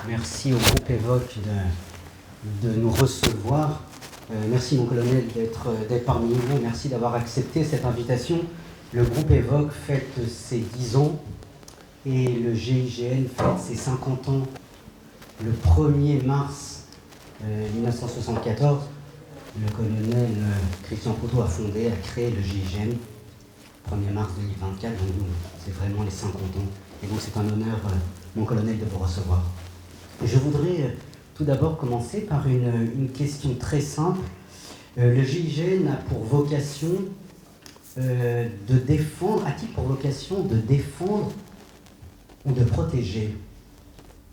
Merci au groupe Évoque de nous recevoir. Merci mon colonel d'être parmi nous. Merci d'avoir accepté cette invitation. Le groupe Évoque fête ses 10 ans et le GIGN fête ses 50 ans le 1er mars 1974. Le colonel Christian Proto a créé le GIGN 1er mars 2024. Donc nous, c'est vraiment les 50 ans. Et donc c'est un honneur, mon colonel, de vous recevoir. Je voudrais tout d'abord commencer par une question très simple. Le GIGN a pour vocation de défendre, a-t-il pour vocation de défendre ou de protéger?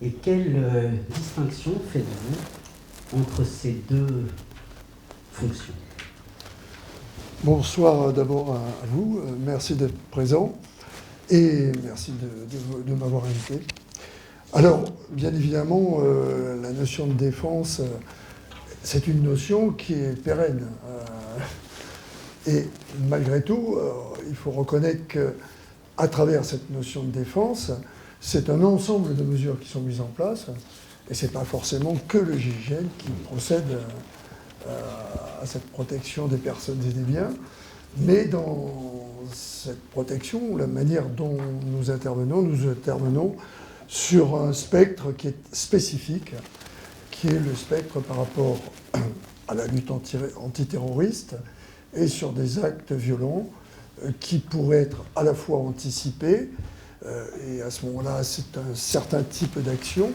Et quelle distinction faites-vous entre ces deux fonctions? Bonsoir d'abord à vous, merci d'être présent et merci de m'avoir invité. Alors, bien évidemment, la notion de défense, c'est une notion qui est pérenne. Et malgré tout, il faut reconnaître qu'à travers cette notion de défense, c'est un ensemble de mesures qui sont mises en place, et ce n'est pas forcément que le GIGN qui procède à cette protection des personnes et des biens, mais dans cette protection, la manière dont nous intervenons sur un spectre qui est spécifique, qui est le spectre par rapport à la lutte antiterroriste et sur des actes violents qui pourraient être à la fois anticipés, et à ce moment-là, c'est un certain type d'action,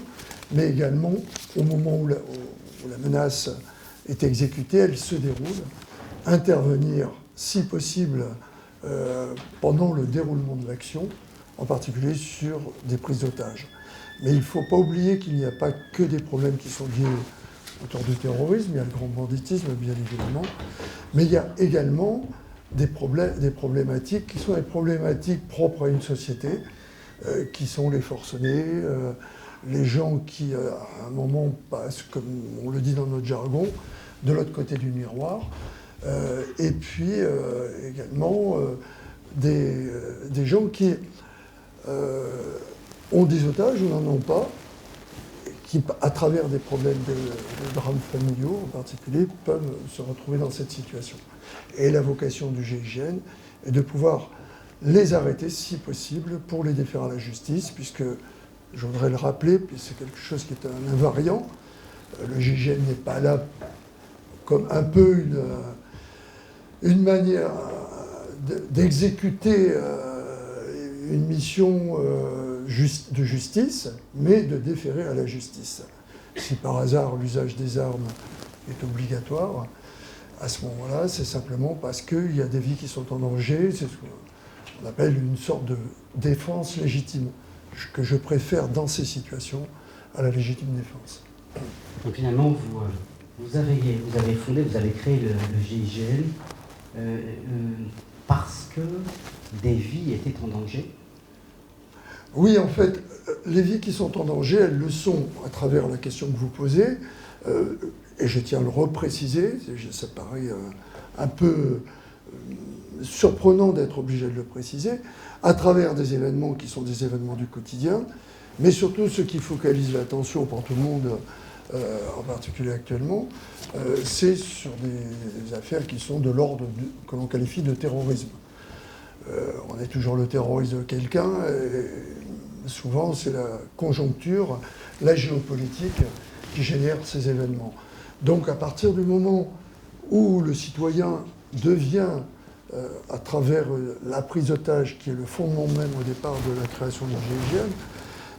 mais également, au moment où la menace est exécutée, elle se déroule, intervenir, si possible, pendant le déroulement de l'action, en particulier sur des prises d'otages. Mais il ne faut pas oublier qu'il n'y a pas que des problèmes qui sont liés autour du terrorisme, il y a le grand banditisme, bien évidemment, mais il y a également des problématiques qui sont des problématiques propres à une société, qui sont les forcenés, les gens qui, à un moment, passent, comme on le dit dans notre jargon, de l'autre côté du miroir, et puis également des gens qui ont des otages ou n'en ont pas, qui, à travers des problèmes de drames familiaux en particulier, peuvent se retrouver dans cette situation. Et la vocation du GIGN est de pouvoir les arrêter, si possible, pour les déférer à la justice, puisque, je voudrais le rappeler, puis c'est quelque chose qui est un invariant, le GIGN n'est pas là comme un peu une manière d'exécuter une mission de justice, mais de déférer à la justice. Si par hasard l'usage des armes est obligatoire, à ce moment-là, c'est simplement parce qu'il y a des vies qui sont en danger, c'est ce qu'on appelle une sorte de défense légitime, que je préfère dans ces situations à la légitime défense. Donc finalement, vous avez créé le GIGN parce que des vies étaient en danger? Oui, en fait, les vies qui sont en danger, elles le sont à travers la question que vous posez, et je tiens à le repréciser, ça paraît un peu surprenant d'être obligé de le préciser, à travers des événements qui sont des événements du quotidien, mais surtout ce qui focalise l'attention pour tout le monde, en particulier actuellement, c'est sur des affaires qui sont de l'ordre que l'on qualifie de terrorisme. On est toujours le terrorisme de quelqu'un, et souvent c'est la conjoncture, la géopolitique qui génère ces événements. Donc à partir du moment où le citoyen devient, à travers la prise d'otage, qui est le fondement même au départ de la création du GIGN,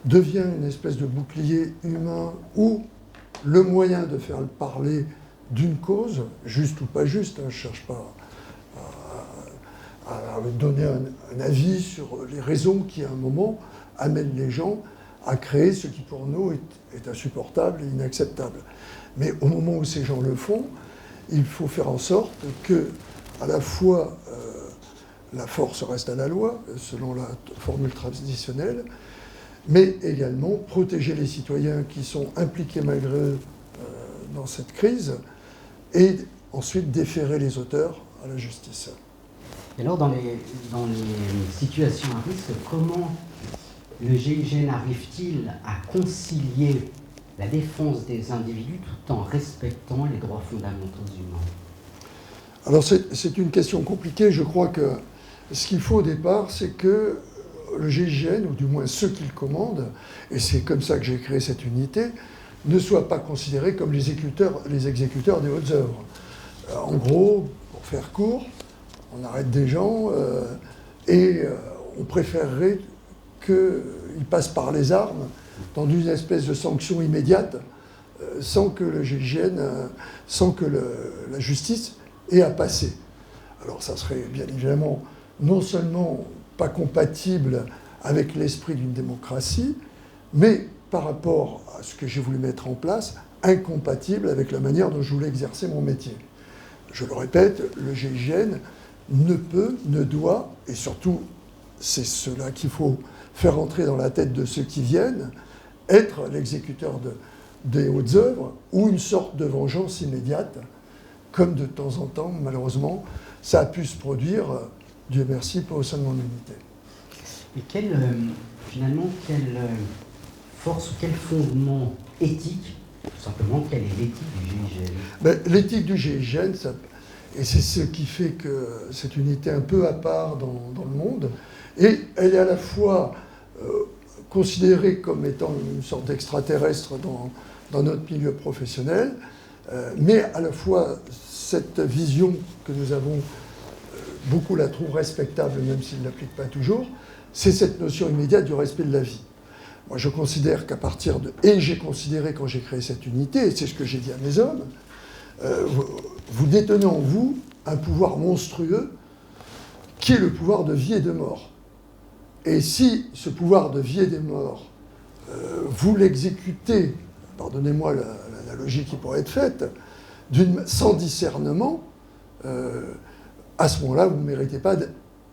devient une espèce de bouclier humain ou le moyen de faire parler d'une cause, juste ou pas juste, je ne cherche pas à donner un avis sur les raisons qui, à un moment, amènent les gens à créer ce qui, pour nous, est insupportable et inacceptable. Mais au moment où ces gens le font, il faut faire en sorte que, à la fois, la force reste à la loi, selon la formule traditionnelle, mais également protéger les citoyens qui sont impliqués malgré eux dans cette crise, et ensuite déférer les auteurs à la justice. Et alors, dans les situations à risque, comment le GIGN arrive-t-il à concilier la défense des individus tout en respectant les droits fondamentaux humains? Alors c'est une question compliquée. Je crois que ce qu'il faut au départ, c'est que le GIGN, ou du moins ceux qui le commandent, et c'est comme ça que j'ai créé cette unité, ne soient pas considérés comme les exécuteurs des hautes œuvres. En gros, pour faire court, on arrête des gens et on préférerait qu'ils passent par les armes dans une espèce de sanction immédiate sans que le GIGN, sans que la justice ait à passer. Alors ça serait bien évidemment non seulement pas compatible avec l'esprit d'une démocratie, mais par rapport à ce que j'ai voulu mettre en place, incompatible avec la manière dont je voulais exercer mon métier. Je le répète, le GIGN ne peut, ne doit, et surtout c'est cela qu'il faut faire entrer dans la tête de ceux qui viennent, être l'exécuteur des hautes œuvres ou une sorte de vengeance immédiate, comme de temps en temps, malheureusement, ça a pu se produire, Dieu merci, pas au sein de mon unité. Et finalement, quelle force ou quel fondement éthique, tout simplement, quelle est l'éthique du GIGN? L'éthique du GIGN, et c'est ce qui fait que cette unité est un peu à part dans le monde, et elle est à la fois considérée comme étant une sorte d'extraterrestre dans notre milieu professionnel, mais à la fois cette vision que nous avons, beaucoup la trouvent respectable, même s'ils ne l'appliquent pas toujours, c'est cette notion immédiate du respect de la vie. Moi, je considère qu'à partir de... Et j'ai considéré quand j'ai créé cette unité, et c'est ce que j'ai dit à mes hommes, vous détenez en vous un pouvoir monstrueux qui est le pouvoir de vie et de mort. Et si ce pouvoir de vie et de mort, vous l'exécutez, pardonnez-moi l'analogie qui pourrait être faite, sans discernement, à ce moment-là, vous ne méritez pas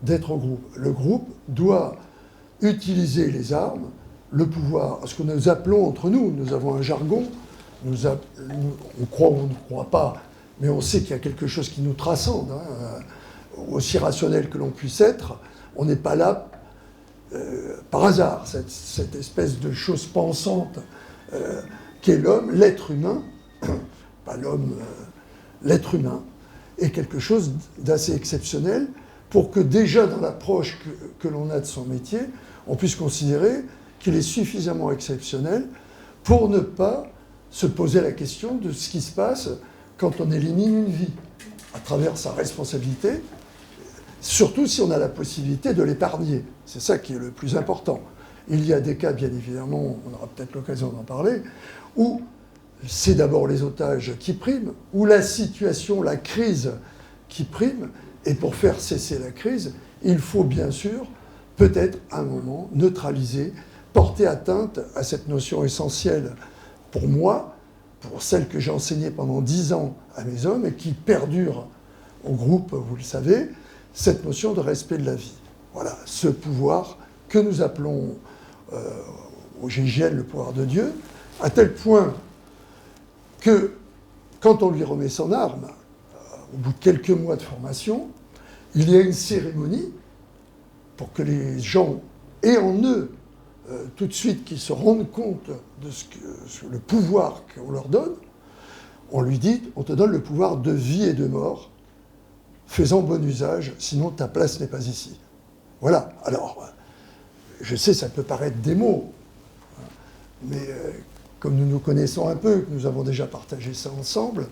d'être au groupe. Le groupe doit utiliser les armes, le pouvoir, ce que nous appelons entre nous, nous avons un jargon, on croit ou on ne croit pas, mais on sait qu'il y a quelque chose qui nous transcende, aussi rationnel que l'on puisse être, on n'est pas là par hasard, cette espèce de chose pensante qu'est l'homme, l'être humain, pas l'homme, l'être humain, est quelque chose d'assez exceptionnel pour que déjà dans l'approche que l'on a de son métier, on puisse considérer qu'il est suffisamment exceptionnel pour ne pas se poser la question de ce qui se passe quand on élimine une vie à travers sa responsabilité, surtout si on a la possibilité de l'épargner. C'est ça qui est le plus important. Il y a des cas, bien évidemment, on aura peut-être l'occasion d'en parler, où c'est d'abord les otages qui priment, où la situation, la crise qui prime, et pour faire cesser la crise, il faut bien sûr, peut-être à un moment, neutraliser, porter atteinte à cette notion essentielle pour moi, pour celle que j'ai enseignée pendant 10 ans à mes hommes et qui perdure au groupe, vous le savez, cette notion de respect de la vie. Voilà, ce pouvoir que nous appelons au GIGN le pouvoir de Dieu, à tel point que quand on lui remet son arme, au bout de quelques mois de formation, il y a une cérémonie pour que les gens aient en eux tout de suite qu'ils se rendent compte de le pouvoir qu'on leur donne. On lui dit, on te donne le pouvoir de vie et de mort, fais-en bon usage, sinon ta place n'est pas ici. Voilà. Alors, je sais, ça peut paraître des mots, mais comme nous nous connaissons un peu, que nous avons déjà partagé ça ensemble,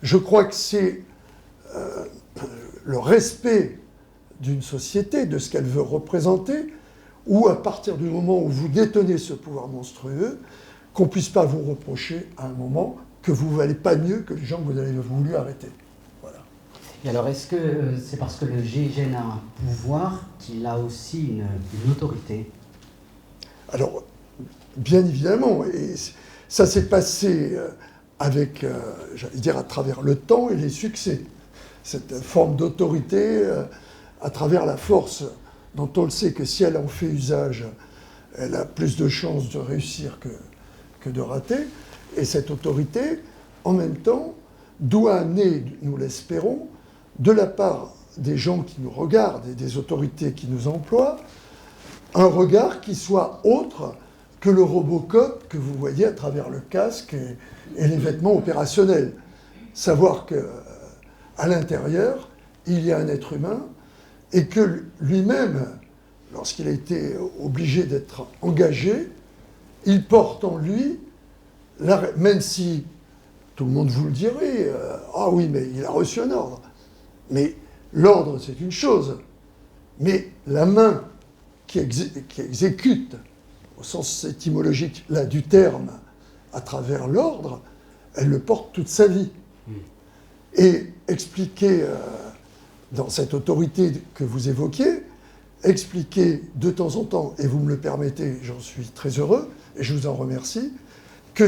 je crois que c'est le respect d'une société, de ce qu'elle veut représenter, ou à partir du moment où vous détenez ce pouvoir monstrueux, qu'on ne puisse pas vous reprocher à un moment que vous ne valez pas mieux que les gens que vous avez voulu arrêter. Voilà. Et alors, est-ce que c'est parce que le GIGN a un pouvoir qu'il a aussi une autorité? Alors, bien évidemment, et ça s'est passé avec, j'allais dire, à travers le temps et les succès. Cette forme d'autorité à travers la force dont on le sait que si elle en fait usage, elle a plus de chances de réussir que de rater. Et cette autorité, en même temps, doit amener, nous l'espérons, de la part des gens qui nous regardent et des autorités qui nous emploient, un regard qui soit autre que le Robocop que vous voyez à travers le casque et les vêtements opérationnels. Savoir qu'à l'intérieur, il y a un être humain et que lui-même, lorsqu'il a été obligé d'être engagé, il porte en lui, même si tout le monde vous le dirait, ah oui, mais il a reçu un ordre. Mais l'ordre, c'est une chose. Mais la main qui exécute, au sens étymologique là, du terme, à travers l'ordre, elle le porte toute sa vie. Et expliquer, dans cette autorité que vous évoquiez, expliquer de temps en temps, et vous me le permettez, j'en suis très heureux, et je vous en remercie, que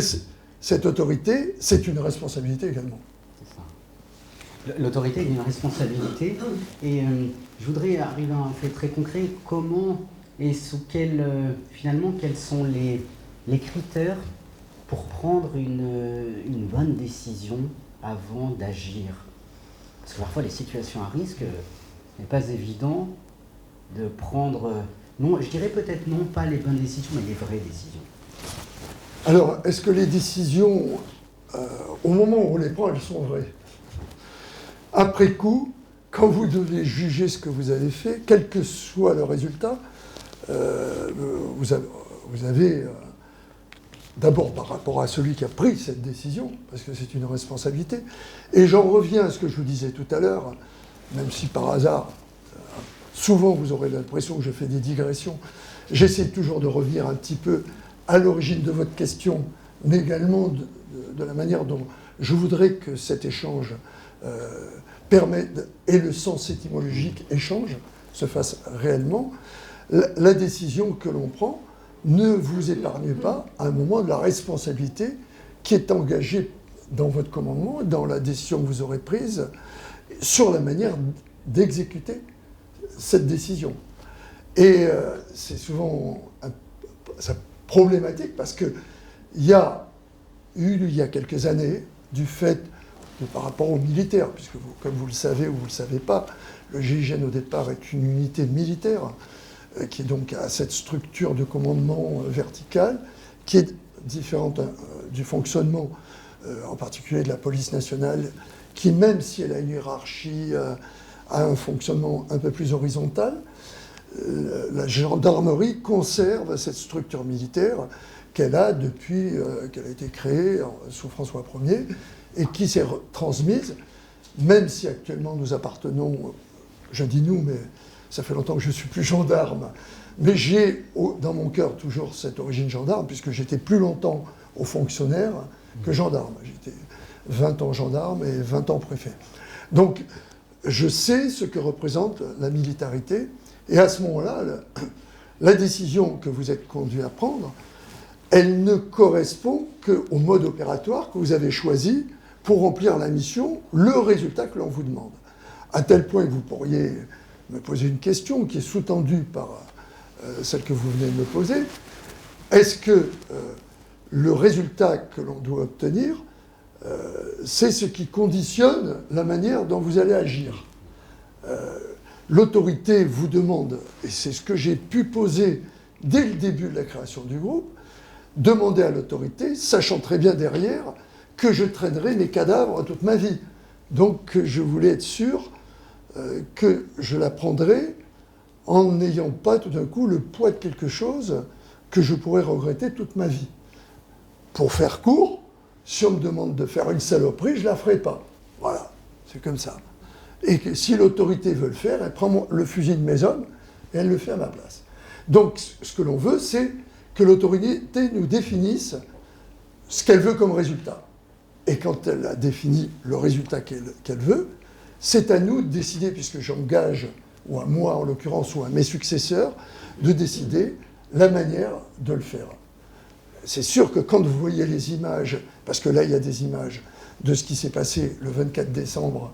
cette autorité, c'est une responsabilité également. C'est ça. L'autorité est une responsabilité, et je voudrais arriver à un fait très concret. Comment et finalement, quels sont les critères pour prendre une bonne décision avant d'agir? Parce que parfois, les situations à risque, ce n'est pas évident de prendre, non, je dirais peut-être non pas les bonnes décisions, mais les vraies décisions. Alors, est-ce que les décisions, au moment où on les prend, elles sont vraies? Après coup, quand vous devez juger ce que vous avez fait, quel que soit le résultat, vous avez d'abord par rapport à celui qui a pris cette décision, parce que c'est une responsabilité, et j'en reviens à ce que je vous disais tout à l'heure, même si par hasard, souvent vous aurez l'impression que je fais des digressions, j'essaie toujours de revenir un petit peu à l'origine de votre question, mais également de la manière dont je voudrais que cet échange permette, et le sens étymologique échange, se fasse réellement. La décision que l'on prend ne vous épargne pas à un moment de la responsabilité qui est engagée dans votre commandement, dans la décision que vous aurez prise, sur la manière d'exécuter cette décision. Et c'est souvent problématique parce qu'il y a eu, il y a quelques années, du fait de, par rapport aux militaires, puisque comme vous le savez ou vous ne le savez pas, le GIGN au départ est une unité militaire qui est donc à cette structure de commandement vertical, qui est différente du fonctionnement, en particulier de la police nationale, qui, même si elle a une hiérarchie, a un fonctionnement un peu plus horizontal. La gendarmerie conserve cette structure militaire qu'elle a depuis qu'elle a été créée sous François Ier et qui s'est transmise, même si actuellement nous appartenons, je dis nous, mais ça fait longtemps que je ne suis plus gendarme, mais j'ai dans mon cœur toujours cette origine gendarme, puisque j'étais plus longtemps haut fonctionnaire que gendarme. J'étais 20 ans gendarme et 20 ans préfet. Donc, je sais ce que représente la militarité, et à ce moment-là, la décision que vous êtes conduit à prendre, elle ne correspond qu'au mode opératoire que vous avez choisi pour remplir la mission, le résultat que l'on vous demande. À tel point que vous pourriez me poser une question qui est sous-tendue par celle que vous venez de me poser. Est-ce que le résultat que l'on doit obtenir, c'est ce qui conditionne la manière dont vous allez agir? L'autorité vous demande, et c'est ce que j'ai pu poser dès le début de la création du groupe, demander à l'autorité, sachant très bien derrière que je traînerai mes cadavres toute ma vie. Donc je voulais être sûr que je la prendrais en n'ayant pas tout d'un coup le poids de quelque chose que je pourrais regretter toute ma vie. Pour faire court, si on me demande de faire une saloperie, je ne la ferai pas. Voilà, c'est comme ça. Et que si l'autorité veut le faire, elle prend le fusil de mes hommes et elle le fait à ma place. Donc ce que l'on veut, c'est que l'autorité nous définisse ce qu'elle veut comme résultat. Et quand elle a défini le résultat qu'elle veut, c'est à nous de décider, puisque j'engage, ou à moi en l'occurrence, ou à mes successeurs, de décider la manière de le faire. C'est sûr que quand vous voyez les images, parce que là il y a des images de ce qui s'est passé le 24 décembre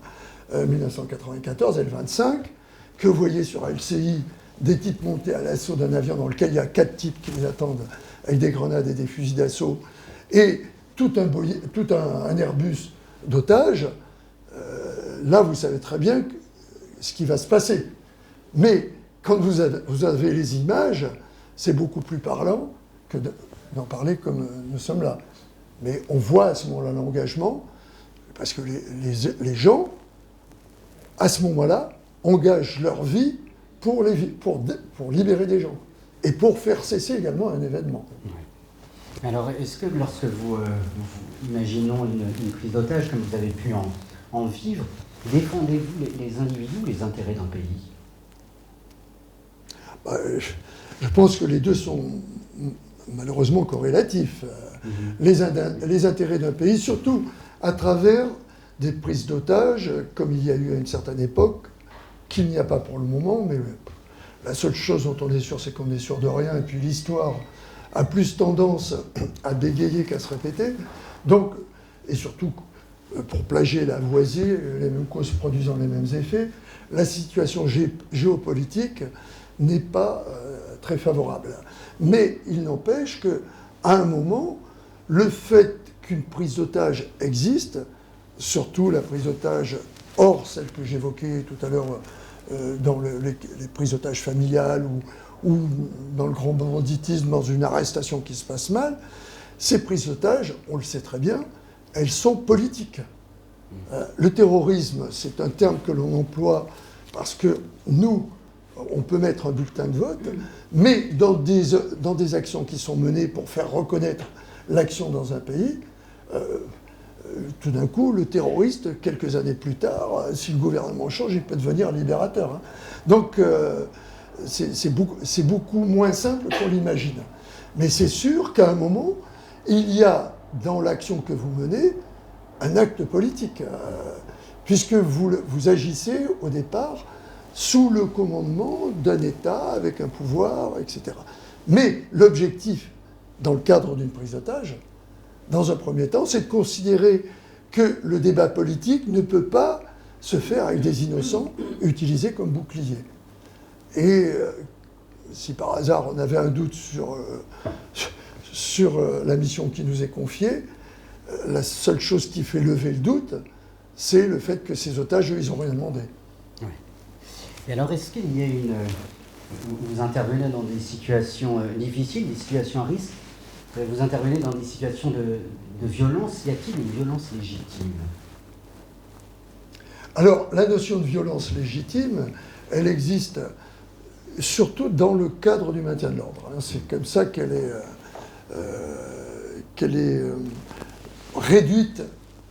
1994 et le 25, que vous voyez sur LCI des types montés à l'assaut d'un avion dans lequel il y a 4 types qui les attendent avec des grenades et des fusils d'assaut, et tout un Airbus d'otages, là vous savez très bien ce qui va se passer. Mais quand vous avez les images, c'est beaucoup plus parlant que d'en parler comme nous sommes là. Mais on voit à ce moment-là l'engagement, parce que les gens, à ce moment-là, engagent leur vie pour libérer des gens et pour faire cesser également un événement. Ouais. Alors, est-ce que lorsque imaginons une prise d'otage comme vous avez pu en vivre, défendez-vous les individus ou les intérêts d'un pays ? Je pense que les deux sont malheureusement corrélatifs. Les intérêts d'un pays, surtout à travers des prises d'otages, comme il y a eu à une certaine époque, qu'il n'y a pas pour le moment, mais la seule chose dont on est sûr, c'est qu'on est sûr de rien, et puis l'histoire a plus tendance à bégayer qu'à se répéter. Donc, et surtout, pour plagier Lavoisier, les mêmes causes produisant les mêmes effets, la situation géopolitique n'est pas très favorable. Mais il n'empêche qu'à un moment, le fait qu'une prise d'otage existe, surtout la prise d'otage hors celle que j'évoquais tout à l'heure dans les prises d'otages familiales ou dans le grand banditisme, dans une arrestation qui se passe mal, ces prises d'otages, on le sait très bien, elles sont politiques. Le terrorisme, c'est un terme que l'on emploie parce que nous, on peut mettre un bulletin de vote, mais dans des actions qui sont menées pour faire reconnaître l'action dans un pays, tout d'un coup, le terroriste, quelques années plus tard, si le gouvernement change, il peut devenir libérateur. Hein. Donc, c'est beaucoup moins simple qu'on l'imagine. Mais c'est sûr qu'à un moment, il y a dans l'action que vous menez un acte politique, puisque vous agissez au départ sous le commandement d'un État avec un pouvoir, etc. Mais l'objectif, dans le cadre d'une prise d'otage, dans un premier temps, c'est de considérer que le débat politique ne peut pas se faire avec des innocents utilisés comme boucliers. Et si par hasard on avait un doute sur la mission qui nous est confiée, la seule chose qui fait lever le doute, c'est le fait que ces otages, eux, ils n'ont rien demandé. Oui. Et alors, est-ce qu'il y a vous intervenez dans des situations difficiles, des situations à risque, vous intervenez dans des situations de violence, y a-t-il une violence légitime ? Alors, la notion de violence légitime, elle existe surtout dans le cadre du maintien de l'ordre. C'est comme ça qu'elle est réduite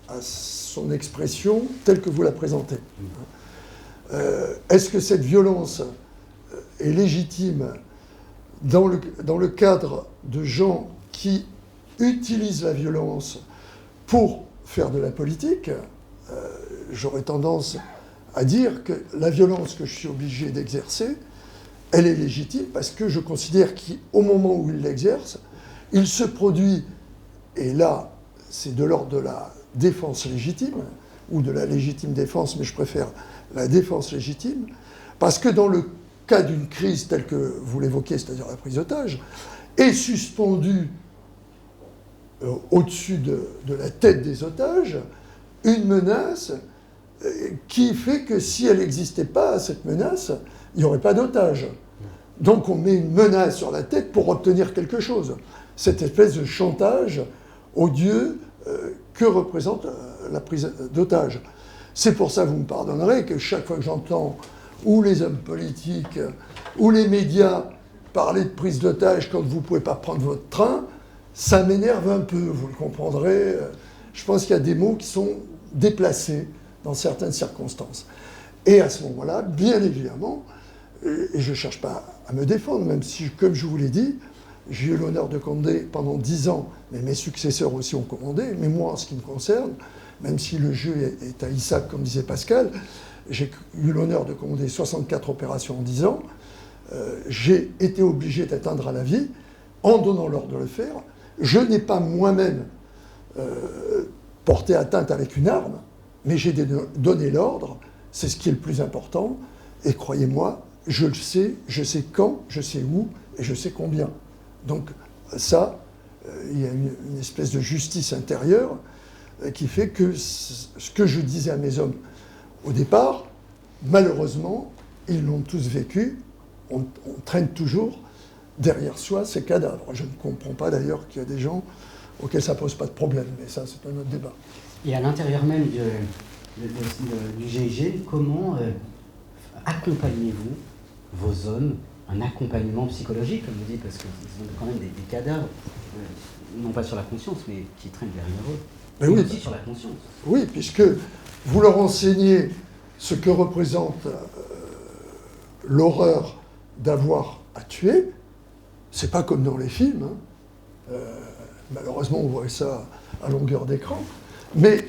à son expression telle que vous la présentez. Est-ce que cette violence est légitime dans le cadre de gens qui utilisent la violence pour faire de la politique? J'aurais tendance à dire que la violence que je suis obligé d'exercer, elle est légitime parce que je considère qu'au moment où il l'exerce, il se produit, et là, c'est de l'ordre de la défense légitime, ou de la légitime défense, mais je préfère la défense légitime, parce que dans le cas d'une crise telle que vous l'évoquez, c'est-à-dire la prise d'otage, est suspendue au-dessus de la tête des otages une menace qui fait que si elle n'existait pas, cette menace, il n'y aurait pas d'otage. Donc on met une menace sur la tête pour obtenir quelque chose. Cette espèce de chantage odieux que représente la prise d'otage. C'est pour ça, vous me pardonnerez, que chaque fois que j'entends ou les hommes politiques ou les médias parler de prise d'otage quand vous ne pouvez pas prendre votre train, ça m'énerve un peu, vous le comprendrez. Je pense qu'il y a des mots qui sont déplacés dans certaines circonstances. Et à ce moment-là, bien évidemment, et je ne cherche pas à me défendre, même si, comme je vous l'ai dit, j'ai eu l'honneur de commander pendant 10 ans, mais mes successeurs aussi ont commandé, mais moi, en ce qui me concerne, même si le jeu est à Isaac, comme disait Pascal, j'ai eu l'honneur de commander 64 opérations en 10 ans. J'ai été obligé d'atteindre à la vie en donnant l'ordre de le faire. Je n'ai pas moi-même porté atteinte avec une arme, mais j'ai donné l'ordre, c'est ce qui est le plus important, et croyez-moi, je le sais, je sais quand, je sais où, et je sais combien. Donc ça, il y a une espèce de justice intérieure qui fait que ce que je disais à mes hommes au départ, malheureusement, ils l'ont tous vécu, on traîne toujours derrière soi ces cadavres. Je ne comprends pas d'ailleurs qu'il y a des gens auxquels ça ne pose pas de problème, mais ça c'est un autre débat. Et à l'intérieur même du GIGN, comment accompagnez-vous vos hommes, un accompagnement psychologique, comme vous dites, parce qu'ils ont quand même des cadavres, non pas sur la conscience, mais qui traînent derrière eux. Mais et oui, aussi sur la conscience. Oui, puisque vous leur enseignez ce que représente l'horreur d'avoir à tuer. C'est pas comme dans les films. Hein. Malheureusement, on voit ça à longueur d'écran. Mais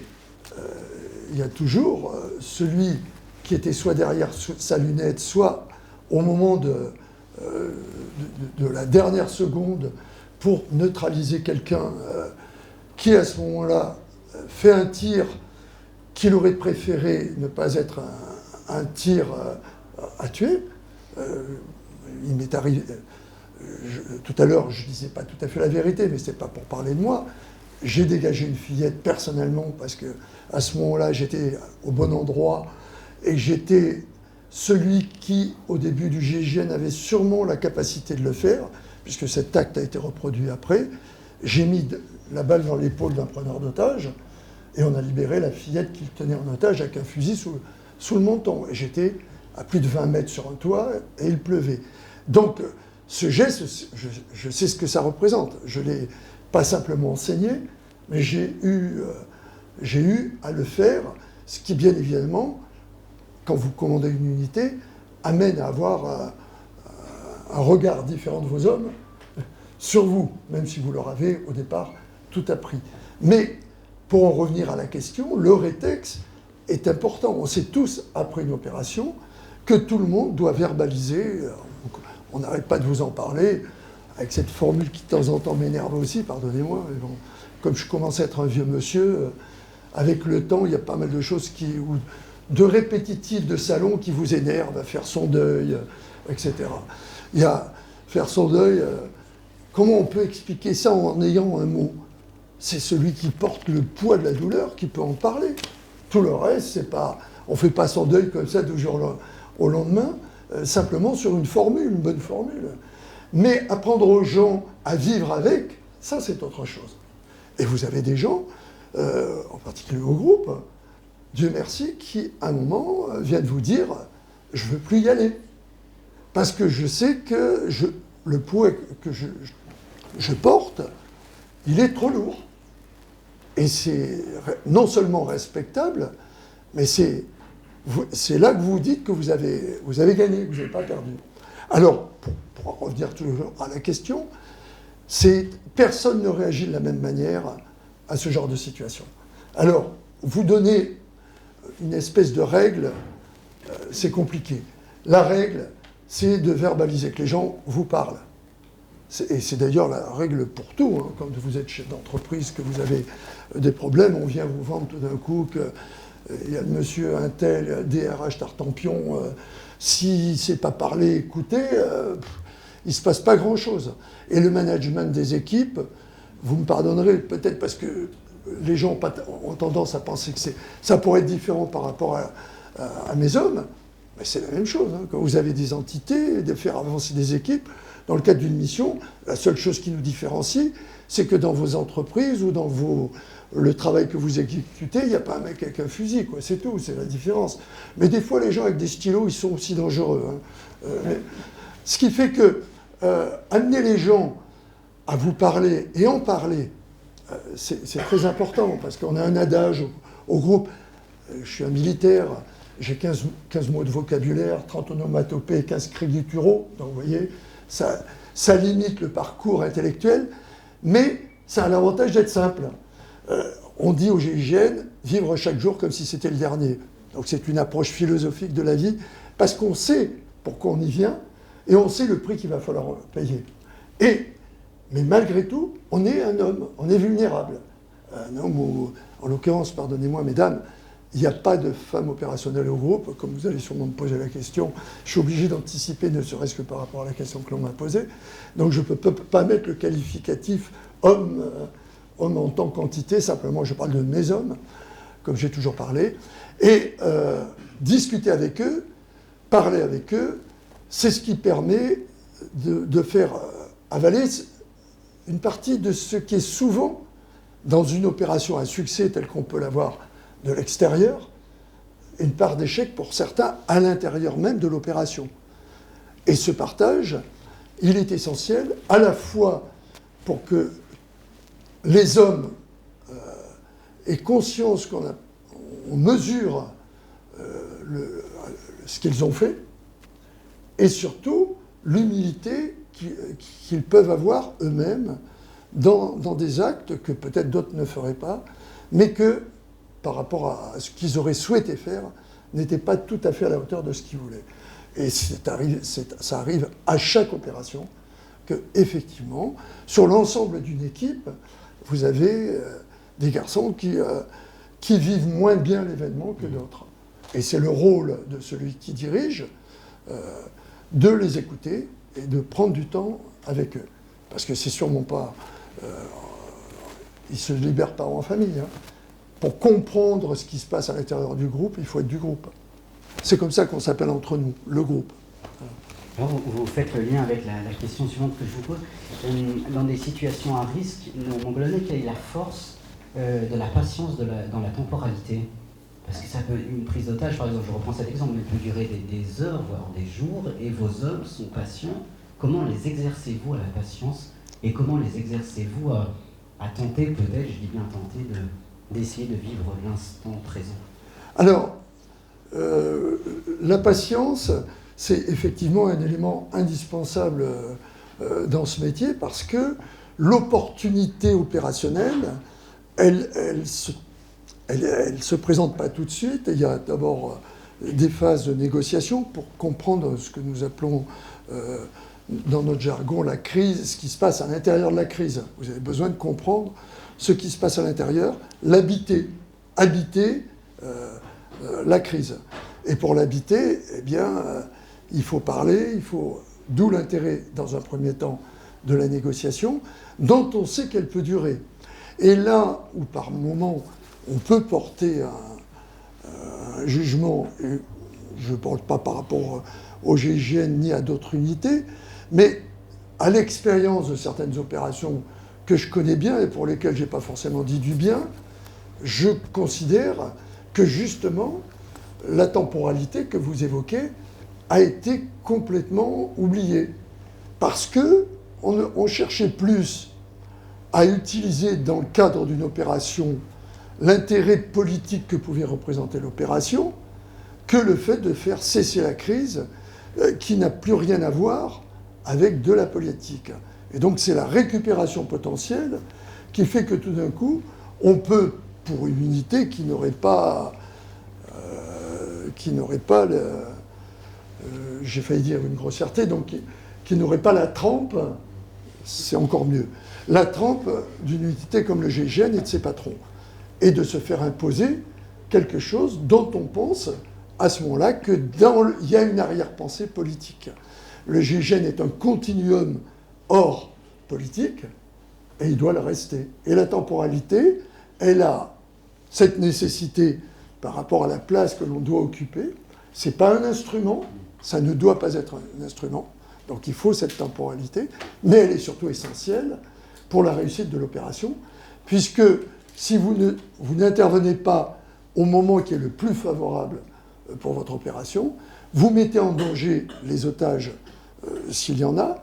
il y a toujours celui qui était soit derrière sa lunette, soit au moment de la dernière seconde pour neutraliser quelqu'un qui, à ce moment-là, fait un tir qu'il aurait préféré ne pas être un tir à tuer. Il m'est arrivé... tout à l'heure, je ne disais pas tout à fait la vérité, mais ce n'est pas pour parler de moi. J'ai dégagé une fillette personnellement parce qu'à ce moment-là, j'étais au bon endroit et j'étais celui qui, au début du GIGN, avait sûrement la capacité de le faire, puisque cet acte a été reproduit après. J'ai mis la balle dans l'épaule d'un preneur d'otage et on a libéré la fillette qu'il tenait en otage avec un fusil sous le menton. Et j'étais à plus de 20 mètres sur un toit et il pleuvait. Donc, ce geste, je sais ce que ça représente. Je ne l'ai pas simplement enseigné, mais j'ai eu à le faire, ce qui, bien évidemment, quand vous commandez une unité, amène à avoir un regard différent de vos hommes sur vous, même si vous leur avez, au départ, tout appris. Mais, pour en revenir à la question, le rétex est important. On sait tous, après une opération, que tout le monde doit verbaliser. On n'arrête pas de vous en parler, avec cette formule qui de temps en temps m'énerve aussi, pardonnez-moi, mais bon, comme je commence à être un vieux monsieur, avec le temps, il y a pas mal de choses de répétitives de salon qui vous énervent, à faire son deuil, etc. Il y a faire son deuil, comment on peut expliquer ça en ayant un mot? C'est celui qui porte le poids de la douleur qui peut en parler. Tout le reste, c'est pas, on ne fait pas son deuil comme ça du jour au lendemain, simplement sur une formule, une bonne formule. Mais apprendre aux gens à vivre avec, ça c'est autre chose. Et vous avez des gens, en particulier au groupe, Dieu merci, qui à un moment viennent vous dire « je ne veux plus y aller ». Parce que je sais que le poids que je porte, il est trop lourd. Et c'est non seulement respectable, mais c'est là que vous dites que vous avez gagné, que vous n'avez pas perdu. Alors, pour en revenir toujours à la question, personne ne réagit de la même manière à ce genre de situation. Alors, vous donnez une espèce de règle, c'est compliqué. La règle, c'est de verbaliser, que les gens vous parlent. Et c'est d'ailleurs la règle pour tout. Hein. Quand vous êtes chef d'entreprise, que vous avez des problèmes, on vient vous vendre tout d'un coup qu'il y a le monsieur un tel, DRH Tartampion, s'il ne sait pas parler, écouter, il ne se passe pas grand-chose. Et le management des équipes, vous me pardonnerez, peut-être parce que les gens ont tendance à penser que ça pourrait être différent par rapport à mes hommes, mais c'est la même chose. Hein. Quand vous avez des entités, de faire avancer des équipes, dans le cadre d'une mission, la seule chose qui nous différencie, c'est que dans vos entreprises ou dans le travail que vous exécutez, il n'y a pas un mec avec un fusil, quoi. C'est tout, c'est la différence. Mais des fois, les gens avec des stylos, ils sont aussi dangereux. Hein. Ce qui fait que amener les gens à vous parler et en parler, c'est très important, parce qu'on a un adage au groupe. Je suis un militaire, j'ai 15 mots de vocabulaire, 30 onomatopées, 15 cris gutturaux, donc vous voyez, ça limite le parcours intellectuel, mais ça a l'avantage d'être simple. On dit au GIGN, vivre chaque jour comme si c'était le dernier. Donc c'est une approche philosophique de la vie, parce qu'on sait pourquoi on y vient, et on sait le prix qu'il va falloir payer. Mais malgré tout, on est un homme, on est vulnérable. Un homme où, en l'occurrence, pardonnez-moi mesdames, il n'y a pas de femme opérationnelle au groupe, comme vous allez sûrement me poser la question. Je suis obligé d'anticiper, ne serait-ce que par rapport à la question que l'on m'a posée. Donc je ne peux pas mettre le qualificatif homme en tant qu'entité, simplement je parle de mes hommes, comme j'ai toujours parlé. Et discuter avec eux, parler avec eux, c'est ce qui permet de faire avaler une partie de ce qui est souvent, dans une opération à succès telle qu'on peut l'avoir de l'extérieur, une part d'échec pour certains à l'intérieur même de l'opération. Et ce partage, il est essentiel à la fois pour que les hommes aient conscience qu'on mesure ce qu'ils ont fait, et surtout l'humilité qu'ils peuvent avoir eux-mêmes dans des actes que peut-être d'autres ne feraient pas, mais que, par rapport à ce qu'ils auraient souhaité faire, n'étaient pas tout à fait à la hauteur de ce qu'ils voulaient. Et ça arrive à chaque opération que, effectivement, sur l'ensemble d'une équipe, vous avez des garçons qui vivent moins bien l'événement que d'autres. Et c'est le rôle de celui qui dirige de les écouter et de prendre du temps avec eux. Parce que c'est sûrement pas... ils ne se libèrent pas en famille. Hein. Pour comprendre ce qui se passe à l'intérieur du groupe, il faut être du groupe. C'est comme ça qu'on s'appelle entre nous, le groupe. Alors, vous faites le lien avec la question suivante que je vous pose. Dans des situations à risque, mon colonel, quelle est la force de la patience dans la temporalité? Parce que ça peut, une prise d'otage, par exemple, je reprends cet exemple, elle peut durer des heures, voire des jours, et vos hommes sont patients. Comment les exercez-vous à la patience, et comment les exercez-vous à tenter, peut-être, je dis bien tenter, d'essayer de vivre l'instant présent? Alors, la patience, c'est effectivement un élément indispensable dans ce métier, parce que l'opportunité opérationnelle, elle se présente pas tout de suite. Il y a d'abord des phases de négociation pour comprendre ce que nous appelons dans notre jargon la crise, ce qui se passe à l'intérieur de la crise. Vous avez besoin de comprendre ce qui se passe à l'intérieur, habiter la crise. Et pour l'habiter, eh bien, il faut parler, d'où l'intérêt, dans un premier temps, de la négociation, dont on sait qu'elle peut durer. Et là où, par moment, on peut porter un jugement, et je ne parle pas par rapport au GIGN ni à d'autres unités, mais à l'expérience de certaines opérations que je connais bien et pour lesquelles je n'ai pas forcément dit du bien, je considère que justement, la temporalité que vous évoquez a été complètement oubliée. Parce qu'on cherchait plus à utiliser dans le cadre d'une opération l'intérêt politique que pouvait représenter l'opération que le fait de faire cesser la crise qui n'a plus rien à voir avec de la politique. Et donc c'est la récupération potentielle qui fait que tout d'un coup, on peut, pour une unité qui n'aurait pas j'ai failli dire une grossièreté, donc qui n'aurait pas la trempe, c'est encore mieux. La trempe d'une unité comme le GIGN et de ses patrons. Et de se faire imposer quelque chose dont on pense à ce moment-là qu'il y a une arrière-pensée politique. Le GIGN est un continuum hors politique et il doit le rester. Et la temporalité, elle a cette nécessité par rapport à la place que l'on doit occuper. Ce n'est pas un instrument, ça ne doit pas être un instrument, donc il faut cette temporalité, mais elle est surtout essentielle pour la réussite de l'opération, puisque si vous n'intervenez pas au moment qui est le plus favorable pour votre opération, vous mettez en danger les otages, s'il y en a,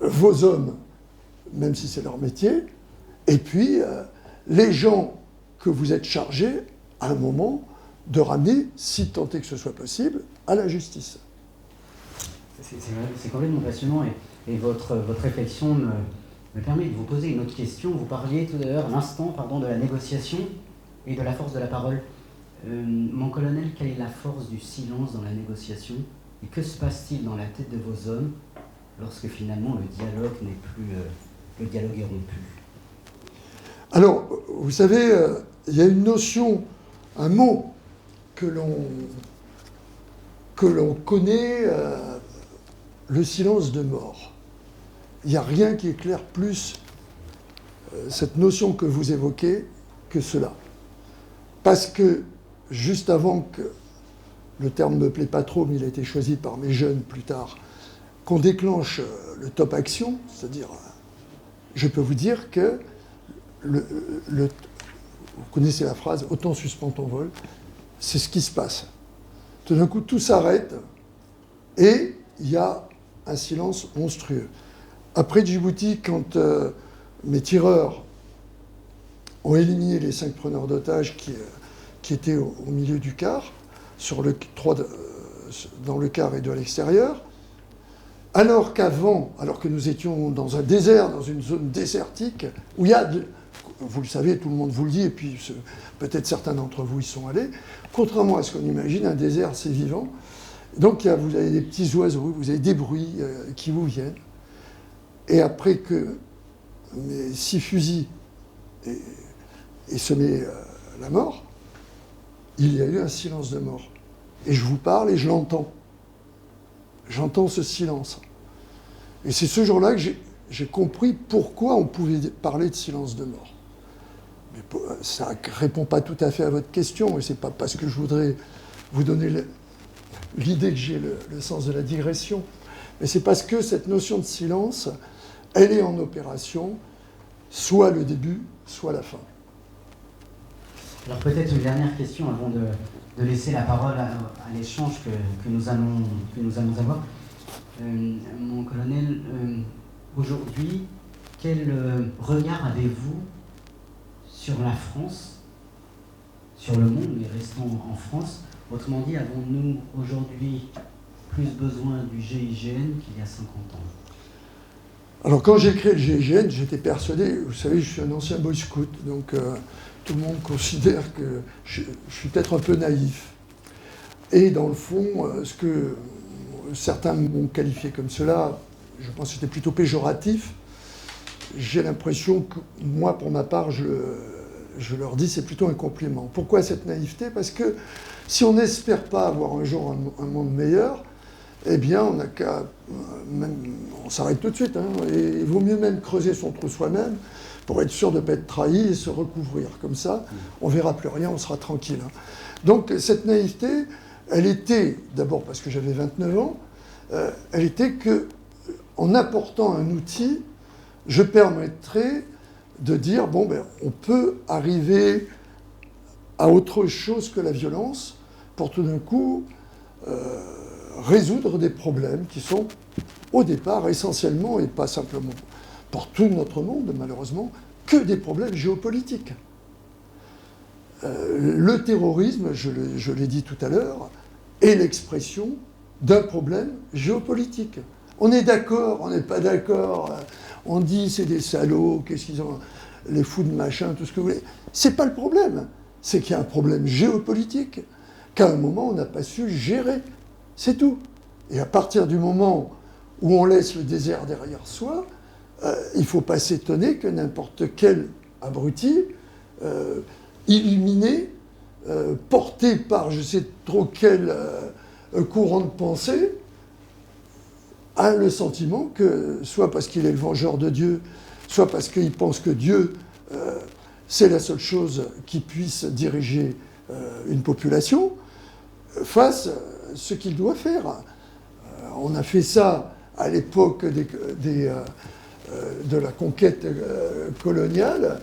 vos hommes, même si c'est leur métier, et puis les gens que vous êtes chargés, à un moment, de ramener, si tant est que ce soit possible, à la justice. C'est complètement passionnant, et votre réflexion me permet de vous poser une autre question. Vous parliez tout à l'heure, à l'instant, de la négociation et de la force de la parole. Mon colonel, quelle est la force du silence dans la négociation? Et que se passe-t-il dans la tête de vos hommes lorsque finalement le dialogue n'est plus... le dialogue est rompu? Alors, vous savez, il y a une notion, un mot que l'on connaît, le silence de mort. Il n'y a rien qui éclaire plus cette notion que vous évoquez que cela. Parce que, juste avant que, le terme ne me plaît pas trop, mais il a été choisi par mes jeunes plus tard, qu'on déclenche le top action, c'est-à-dire, je peux vous dire que vous connaissez la phrase « autant suspend ton vol », c'est ce qui se passe. Tout d'un coup, tout s'arrête et il y a un silence monstrueux. Après Djibouti, quand mes tireurs ont éliminé les 5 preneurs d'otages qui étaient au milieu du car, dans le car et de l'extérieur, alors que nous étions dans un désert, dans une zone désertique, où il y a, vous le savez, tout le monde vous le dit, et puis peut-être certains d'entre vous y sont allés, contrairement à ce qu'on imagine, un désert, c'est vivant. Donc vous avez des petits oiseaux, vous avez des bruits qui vous viennent. Et après que mes 6 fusils aient semé la mort, il y a eu un silence de mort. Et je vous parle et je l'entends. J'entends ce silence. Et c'est ce jour-là que j'ai compris pourquoi on pouvait parler de silence de mort. Mais ça ne répond pas tout à fait à votre question, et ce n'est pas parce que je voudrais vous donner l'idée que j'ai le sens de la digression, mais c'est parce que cette notion de silence, elle est en opération, soit le début, soit la fin. Alors peut-être une dernière question avant de laisser la parole à l'échange que nous allons avoir. Mon colonel, aujourd'hui, quel regard avez-vous sur la France, sur le monde, mais restons en France? Autrement dit, avons-nous aujourd'hui plus besoin du GIGN qu'il y a 50 ans? Alors quand j'ai créé le GIGN, j'étais persuadé, vous savez, je suis un ancien boy scout, donc tout le monde considère que je suis peut-être un peu naïf. Et dans le fond, ce que certains m'ont qualifié comme cela, je pense que c'était plutôt péjoratif. J'ai l'impression que moi, pour ma part, je leur dis c'est plutôt un compliment. Pourquoi cette naïveté? Parce que si on n'espère pas avoir un jour un monde meilleur, eh bien, on n'a qu'à... on s'arrête tout de suite. Hein, et il vaut mieux même creuser son trou soi-même pour être sûr de ne pas être trahi et se recouvrir. Comme ça, on ne verra plus rien, on sera tranquille. Hein. Donc, cette naïveté, elle était, d'abord parce que j'avais 29 ans, elle était qu'en apportant un outil, je permettrais de dire, bon, ben, on peut arriver à autre chose que la violence pour tout d'un coup résoudre des problèmes qui sont, au départ, essentiellement, et pas simplement pour tout notre monde, malheureusement, que des problèmes géopolitiques. Le terrorisme, je l'ai dit tout à l'heure, est l'expression d'un problème géopolitique. On est d'accord, on n'est pas d'accord, on dit c'est des salauds, qu'est-ce qu'ils ont, les fous de machin, tout ce que vous voulez. C'est pas le problème, c'est qu'il y a un problème géopolitique qu'à un moment on n'a pas su gérer. C'est tout. Et à partir du moment où on laisse le désert derrière soi, il ne faut pas s'étonner que n'importe quel abruti, illuminé, porté par je ne sais trop quel courant de pensée, a le sentiment que, soit parce qu'il est le vengeur de Dieu, soit parce qu'il pense que Dieu, c'est la seule chose qui puisse diriger une population, fasse ce qu'il doit faire. On a fait ça à l'époque de la conquête coloniale.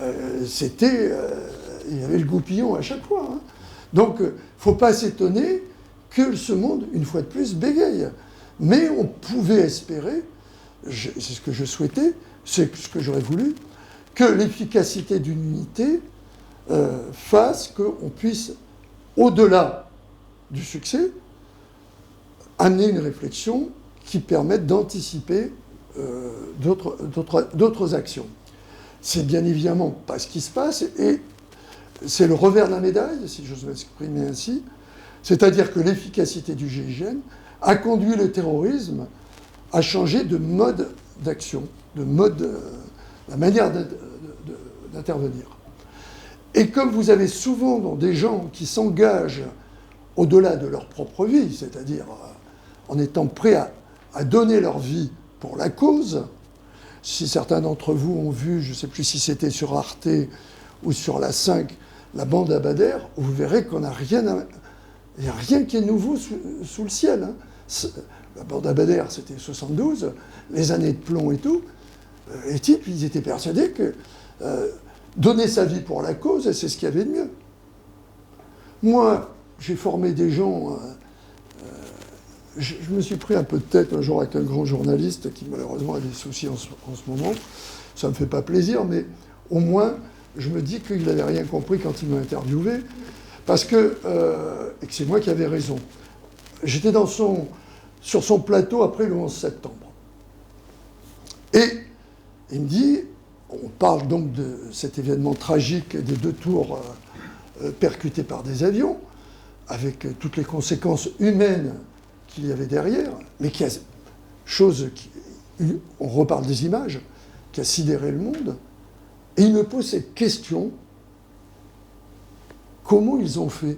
Il y avait le goupillon à chaque fois. Hein. Donc, il ne faut pas s'étonner que ce monde, une fois de plus, bégaye. Mais on pouvait espérer, c'est ce que je souhaitais, c'est ce que j'aurais voulu, que l'efficacité d'une unité fasse qu'on puisse, au-delà du succès, amener une réflexion qui permette d'anticiper d'autres actions. C'est bien évidemment pas ce qui se passe, et c'est le revers de la médaille, si j'ose m'exprimer ainsi, c'est-à-dire que l'efficacité du GIGN a conduit le terrorisme à changer de mode d'action, la manière d'intervenir. Et comme vous avez souvent des gens qui s'engagent au-delà de leur propre vie, c'est-à-dire en étant prêts à donner leur vie pour la cause, si certains d'entre vous ont vu, je ne sais plus si c'était sur Arte ou sur la 5, la bande à Bader, vous verrez qu'on n'a rien, il n'y a rien qui est nouveau sous le ciel. Hein. la bande à Bader, c'était 72, les années de plomb et tout, les types, ils étaient persuadés que donner sa vie pour la cause, c'est ce qu'il y avait de mieux. Moi, j'ai formé des gens... je me suis pris un peu de tête un jour avec un grand journaliste qui malheureusement a des soucis en ce moment. Ça ne me fait pas plaisir, mais au moins, je me dis qu'il n'avait rien compris quand il m'a interviewé, parce que, et que c'est moi qui avais raison. J'étais sur son plateau après le 11 septembre. Et il me dit, on parle donc de cet événement tragique des 2 tours percutés par des avions, avec toutes les conséquences humaines qu'il y avait derrière, mais qui a on reparle des images, qui a sidéré le monde. Et il me pose cette question, comment ils ont fait?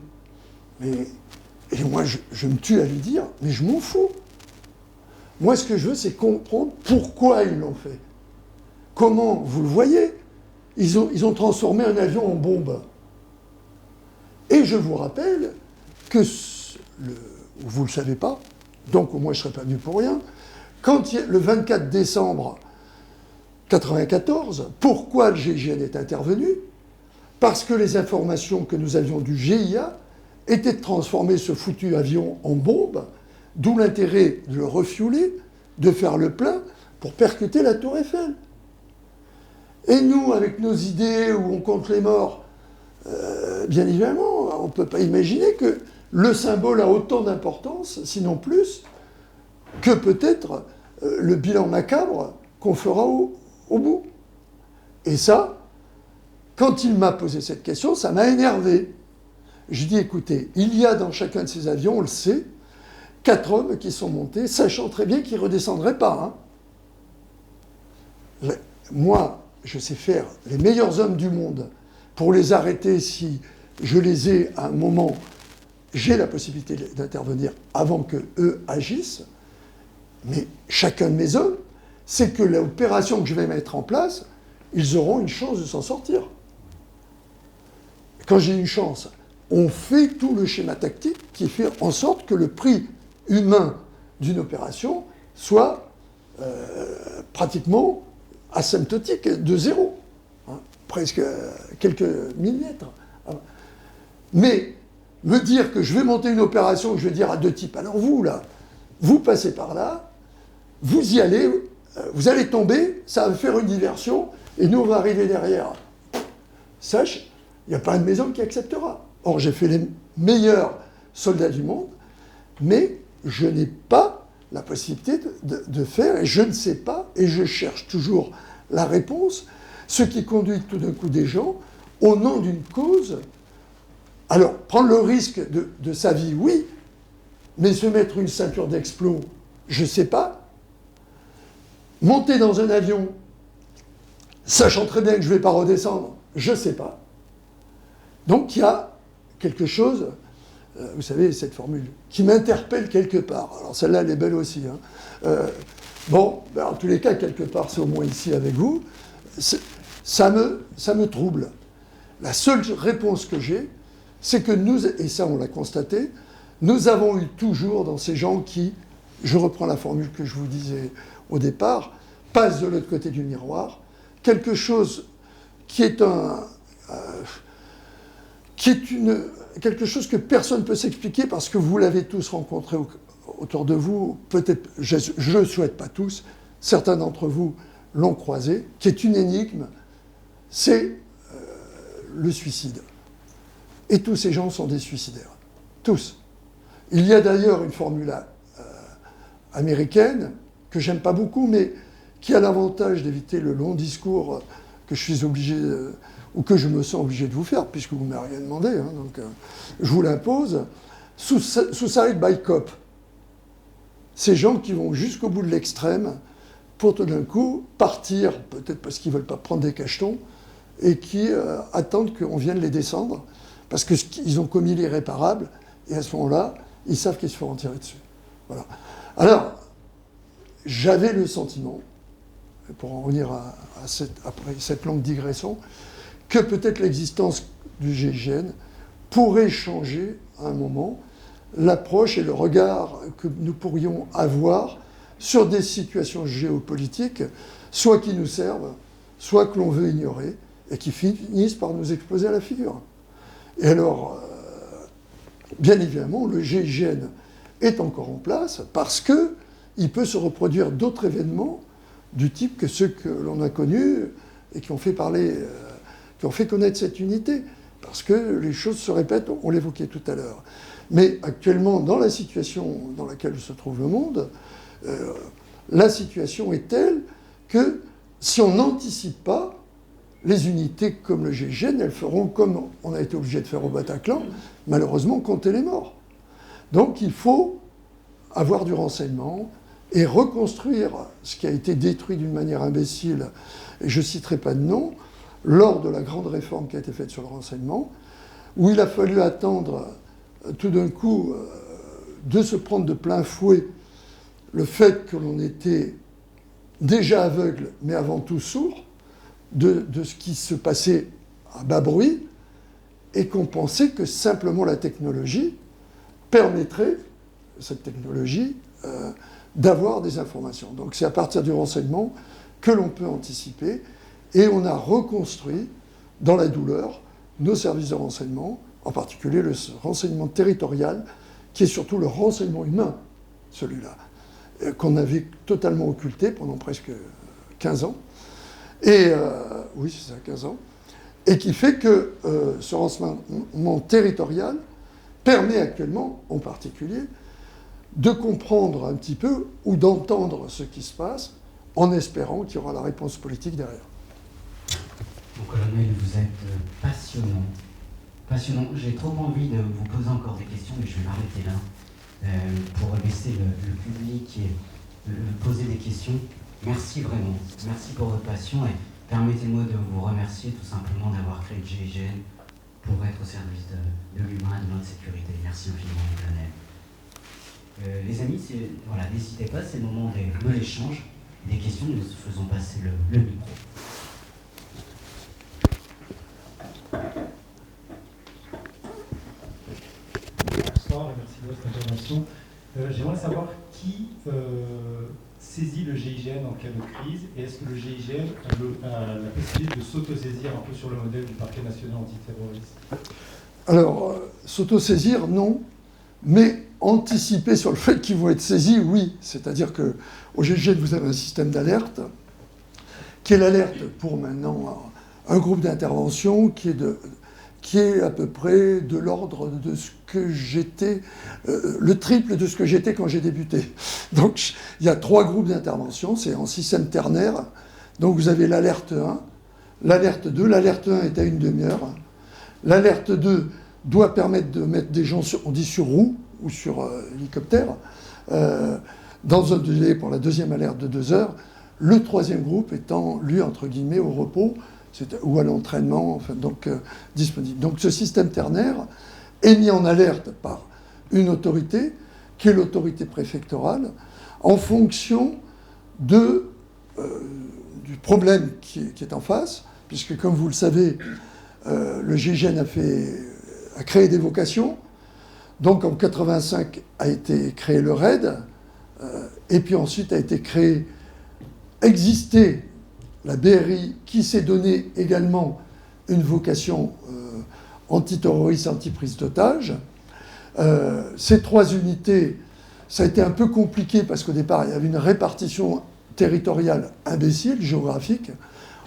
Et moi, je me tue à lui dire, mais je m'en fous. Moi, ce que je veux, c'est comprendre pourquoi ils l'ont fait. Comment? Vous le voyez, ils ont transformé un avion en bombe. Et je vous rappelle que, vous ne le savez pas, donc au moins je ne serais pas venu pour rien, quand le 24 décembre 1994, pourquoi le GIGN est intervenu? Parce que les informations que nous avions du GIA étaient de transformer ce foutu avion en bombe, d'où l'intérêt de le refueler, de faire le plein pour percuter la tour Eiffel. Et nous, avec nos idées où on compte les morts, bien évidemment, on ne peut pas imaginer que le symbole a autant d'importance, sinon plus, que peut-être le bilan macabre qu'on fera au bout. Et ça, quand il m'a posé cette question, ça m'a énervé. Je dis, écoutez, il y a dans chacun de ces avions, on le sait, 4 hommes qui sont montés, sachant très bien qu'ils ne redescendraient pas. Hein. Moi, je sais faire les meilleurs hommes du monde pour les arrêter si je les ai à un moment, j'ai la possibilité d'intervenir avant qu'eux agissent. Mais chacun de mes hommes, c'est que l'opération que je vais mettre en place, ils auront une chance de s'en sortir. Quand j'ai une chance, on fait tout le schéma tactique qui fait en sorte que le prix humain d'une opération soit pratiquement asymptotique, de 0, hein, presque quelques millimètres. Mais me dire que je vais monter une opération, je vais dire à 2 types, alors vous, là, vous passez par là, vous y allez, vous allez tomber, ça va faire une diversion, et nous, on va arriver derrière. Sache, il n'y a pas un de mes hommes qui acceptera. Or, j'ai fait les meilleurs soldats du monde, mais je n'ai pas la possibilité de faire, et je ne sais pas, et je cherche toujours la réponse, ce qui conduit tout d'un coup des gens, au nom d'une cause. Alors, prendre le risque de sa vie, oui, mais se mettre une ceinture d'explos, je ne sais pas. Monter dans un avion, sachant très bien que je ne vais pas redescendre, je ne sais pas. Donc, il y a quelque chose, vous savez, cette formule, qui m'interpelle quelque part. Alors, celle-là, elle est belle aussi. Hein. Bon, ben, en tous les cas, quelque part, c'est au moins ici avec vous, ça me trouble. La seule réponse que j'ai, c'est que nous, et ça on l'a constaté, nous avons eu toujours dans ces gens qui, je reprends la formule que je vous disais au départ, passent de l'autre côté du miroir, quelque chose qui est quelque chose que personne ne peut s'expliquer parce que vous l'avez tous rencontré autour de vous, peut-être, je ne souhaite pas tous, certains d'entre vous l'ont croisé, qui est une énigme, c'est le suicide. Et tous ces gens sont des suicidaires. Tous. Il y a d'ailleurs une formule américaine, que j'aime pas beaucoup, mais qui a l'avantage d'éviter le long discours que je suis obligé, ou que je me sens obligé de vous faire, puisque vous ne m'avez rien demandé, hein, donc je vous l'impose. Suicide by cop. Ces gens qui vont jusqu'au bout de l'extrême pour tout d'un coup partir, peut-être parce qu'ils ne veulent pas prendre des cachetons, et qui attendent qu'on vienne les descendre, parce qu'ils ont commis l'irréparable, et à ce moment-là, ils savent qu'ils se feront tirer dessus. Voilà. Alors, j'avais le sentiment, pour en revenir après cette longue digression, que peut-être l'existence du GIGN pourrait changer à un moment l'approche et le regard que nous pourrions avoir sur des situations géopolitiques, soit qui nous servent, soit que l'on veut ignorer, et qui finissent par nous exploser à la figure. Et alors, bien évidemment, le GIGN est encore en place parce qu'il peut se reproduire d'autres événements du type que ceux que l'on a connus et qui ont fait parler, qui ont fait connaître cette unité. Parce que les choses se répètent, on l'évoquait tout à l'heure. Mais actuellement, dans la situation dans laquelle se trouve le monde, la situation est telle que si on n'anticipe pas, les unités comme le GIGN, elles feront comme on a été obligé de faire au Bataclan, malheureusement compter les morts. Donc il faut avoir du renseignement et reconstruire ce qui a été détruit d'une manière imbécile, et je ne citerai pas de nom, lors de la grande réforme qui a été faite sur le renseignement, où il a fallu attendre tout d'un coup de se prendre de plein fouet le fait que l'on était déjà aveugle, mais avant tout sourd, de ce qui se passait à bas bruit, et qu'on pensait que simplement la technologie permettrait, cette technologie, d'avoir des informations. Donc c'est à partir du renseignement que l'on peut anticiper, et on a reconstruit dans la douleur nos services de renseignement, en particulier le renseignement territorial, qui est surtout le renseignement humain, celui-là, qu'on avait totalement occulté pendant presque 15 ans. Et oui, c'est ça, 15 ans. Et qui fait que ce renseignement territorial permet actuellement, en particulier, de comprendre un petit peu ou d'entendre ce qui se passe en espérant qu'il y aura la réponse politique derrière. Mon colonel, vous êtes passionnant. Passionnant. J'ai trop envie de vous poser encore des questions, mais je vais m'arrêter là pour laisser le public poser des questions. Merci vraiment. Merci pour votre passion et permettez-moi de vous remercier tout simplement d'avoir créé le GIGN pour être au service de l'humain et de notre sécurité. Merci infiniment, mon colonel. Les amis, voilà, n'hésitez pas, c'est le moment de l'échange, des questions, nous faisons passer le micro. Bonsoir et merci de votre intervention. J'aimerais savoir qui saisit le GIGN en cas de crise et est-ce que le GIGN a la possibilité de s'autosaisir un peu sur le modèle du parquet national antiterroriste? Alors, s'autosaisir, non, mais anticiper sur le fait qu'ils vont être saisis, oui. C'est-à-dire qu'au GIGN, vous avez un système d'alerte, qui est l'alerte pour maintenant un groupe d'intervention qui est à peu près de l'ordre de ce que j'étais, le triple de ce que j'étais quand j'ai débuté. Donc il y a 3 groupes d'intervention, c'est en système ternaire. Donc vous avez l'alerte 1, l'alerte 2, l'alerte 1 est à une demi-heure. L'alerte 2 doit permettre de mettre des gens, on dit sur roue ou sur hélicoptère, dans un délai pour la deuxième alerte de 2 heures. Le 3e groupe étant, lui, entre guillemets, au repos, ou à l'entraînement, enfin, donc disponible. Donc ce système ternaire est mis en alerte par une autorité, qui est l'autorité préfectorale, en fonction du problème qui est en face, puisque comme vous le savez, le GIGN a créé des vocations. Donc en 1985 a été créé le RAID, et puis ensuite a été existé la BRI, qui s'est donné également une vocation antiterroriste, anti-prise d'otages. Ces 3 unités, ça a été un peu compliqué parce qu'au départ, il y avait une répartition territoriale imbécile, géographique.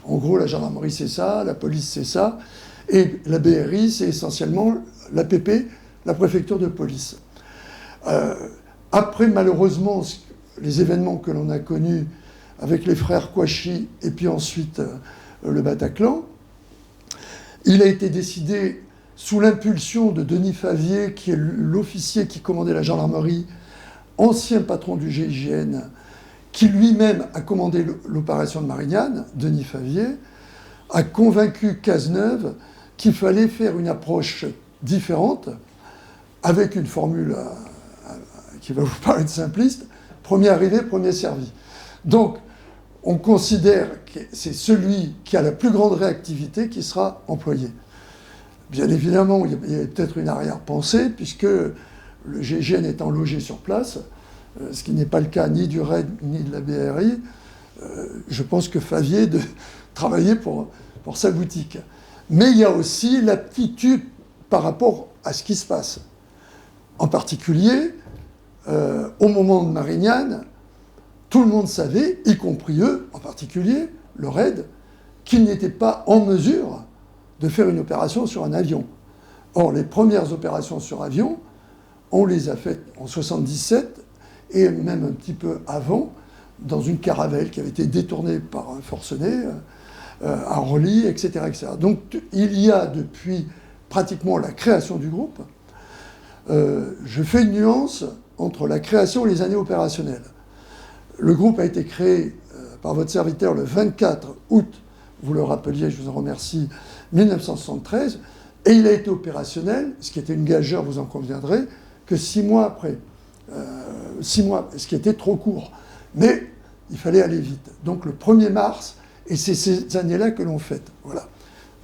En gros, la gendarmerie, c'est ça, la police, c'est ça, et la BRI, c'est essentiellement l'APP, la préfecture de police. Après, malheureusement, les événements que l'on a connus avec les frères Kouachi et puis ensuite le Bataclan, il a été décidé, sous l'impulsion de Denis Favier, qui est l'officier qui commandait la gendarmerie, ancien patron du GIGN, qui lui-même a commandé l'opération de Marignane, Denis Favier, a convaincu Cazeneuve qu'il fallait faire une approche différente, avec une formule qui va vous paraître simpliste, premier arrivé, premier servi. Donc, on considère que c'est celui qui a la plus grande réactivité qui sera employé. Bien évidemment, il y a peut-être une arrière-pensée, puisque le GIGN étant logé sur place, ce qui n'est pas le cas ni du RAID ni de la BRI, je pense que Favier de travailler pour sa boutique. Mais il y a aussi l'aptitude par rapport à ce qui se passe. En particulier, au moment de Marignane, tout le monde savait, y compris eux, en particulier le RAID, qu'ils n'étaient pas en mesure de faire une opération sur un avion. Or, les premières opérations sur avion, on les a faites en 1977 et même un petit peu avant, dans une caravelle qui avait été détournée par un forcené, à Orly, etc., etc. Donc, il y a depuis pratiquement la création du groupe, je fais une nuance entre la création et les années opérationnelles. Le groupe a été créé par votre serviteur le 24 août, vous le rappeliez, je vous en remercie, 1973, et il a été opérationnel, ce qui était une gageure, vous en conviendrez, que 6 mois après. 6 mois, ce qui était trop court. Mais il fallait aller vite. Donc le 1er mars, et c'est ces années-là que l'on fête. Voilà.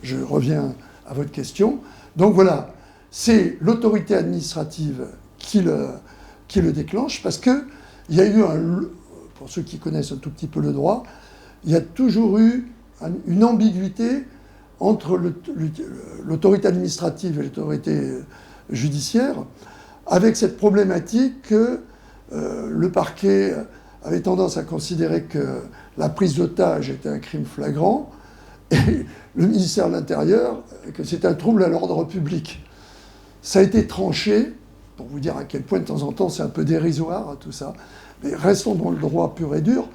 Je reviens à votre question. Donc voilà, c'est l'autorité administrative qui le déclenche, parce qu'il y a eu pour ceux qui connaissent un tout petit peu le droit, il y a toujours eu une ambiguïté entre l'autorité administrative et l'autorité judiciaire, avec cette problématique que le parquet avait tendance à considérer que la prise d'otage était un crime flagrant, et le ministère de l'Intérieur que c'est un trouble à l'ordre public. Ça a été tranché, pour vous dire à quel point de temps en temps c'est un peu dérisoire tout ça, mais restons dans le droit pur et dur,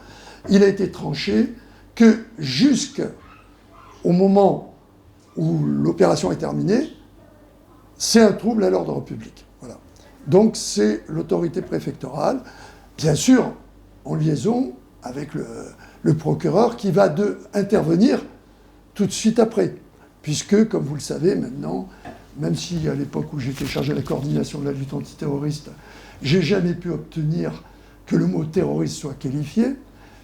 il a été tranché que jusqu'au moment où l'opération est terminée, c'est un trouble à l'ordre public. Voilà. Donc c'est l'autorité préfectorale, bien sûr en liaison avec le procureur qui va intervenir tout de suite après. Puisque, comme vous le savez maintenant, même si à l'époque où j'étais chargé de la coordination de la lutte antiterroriste, j'ai jamais pu obtenir que le mot terroriste soit qualifié,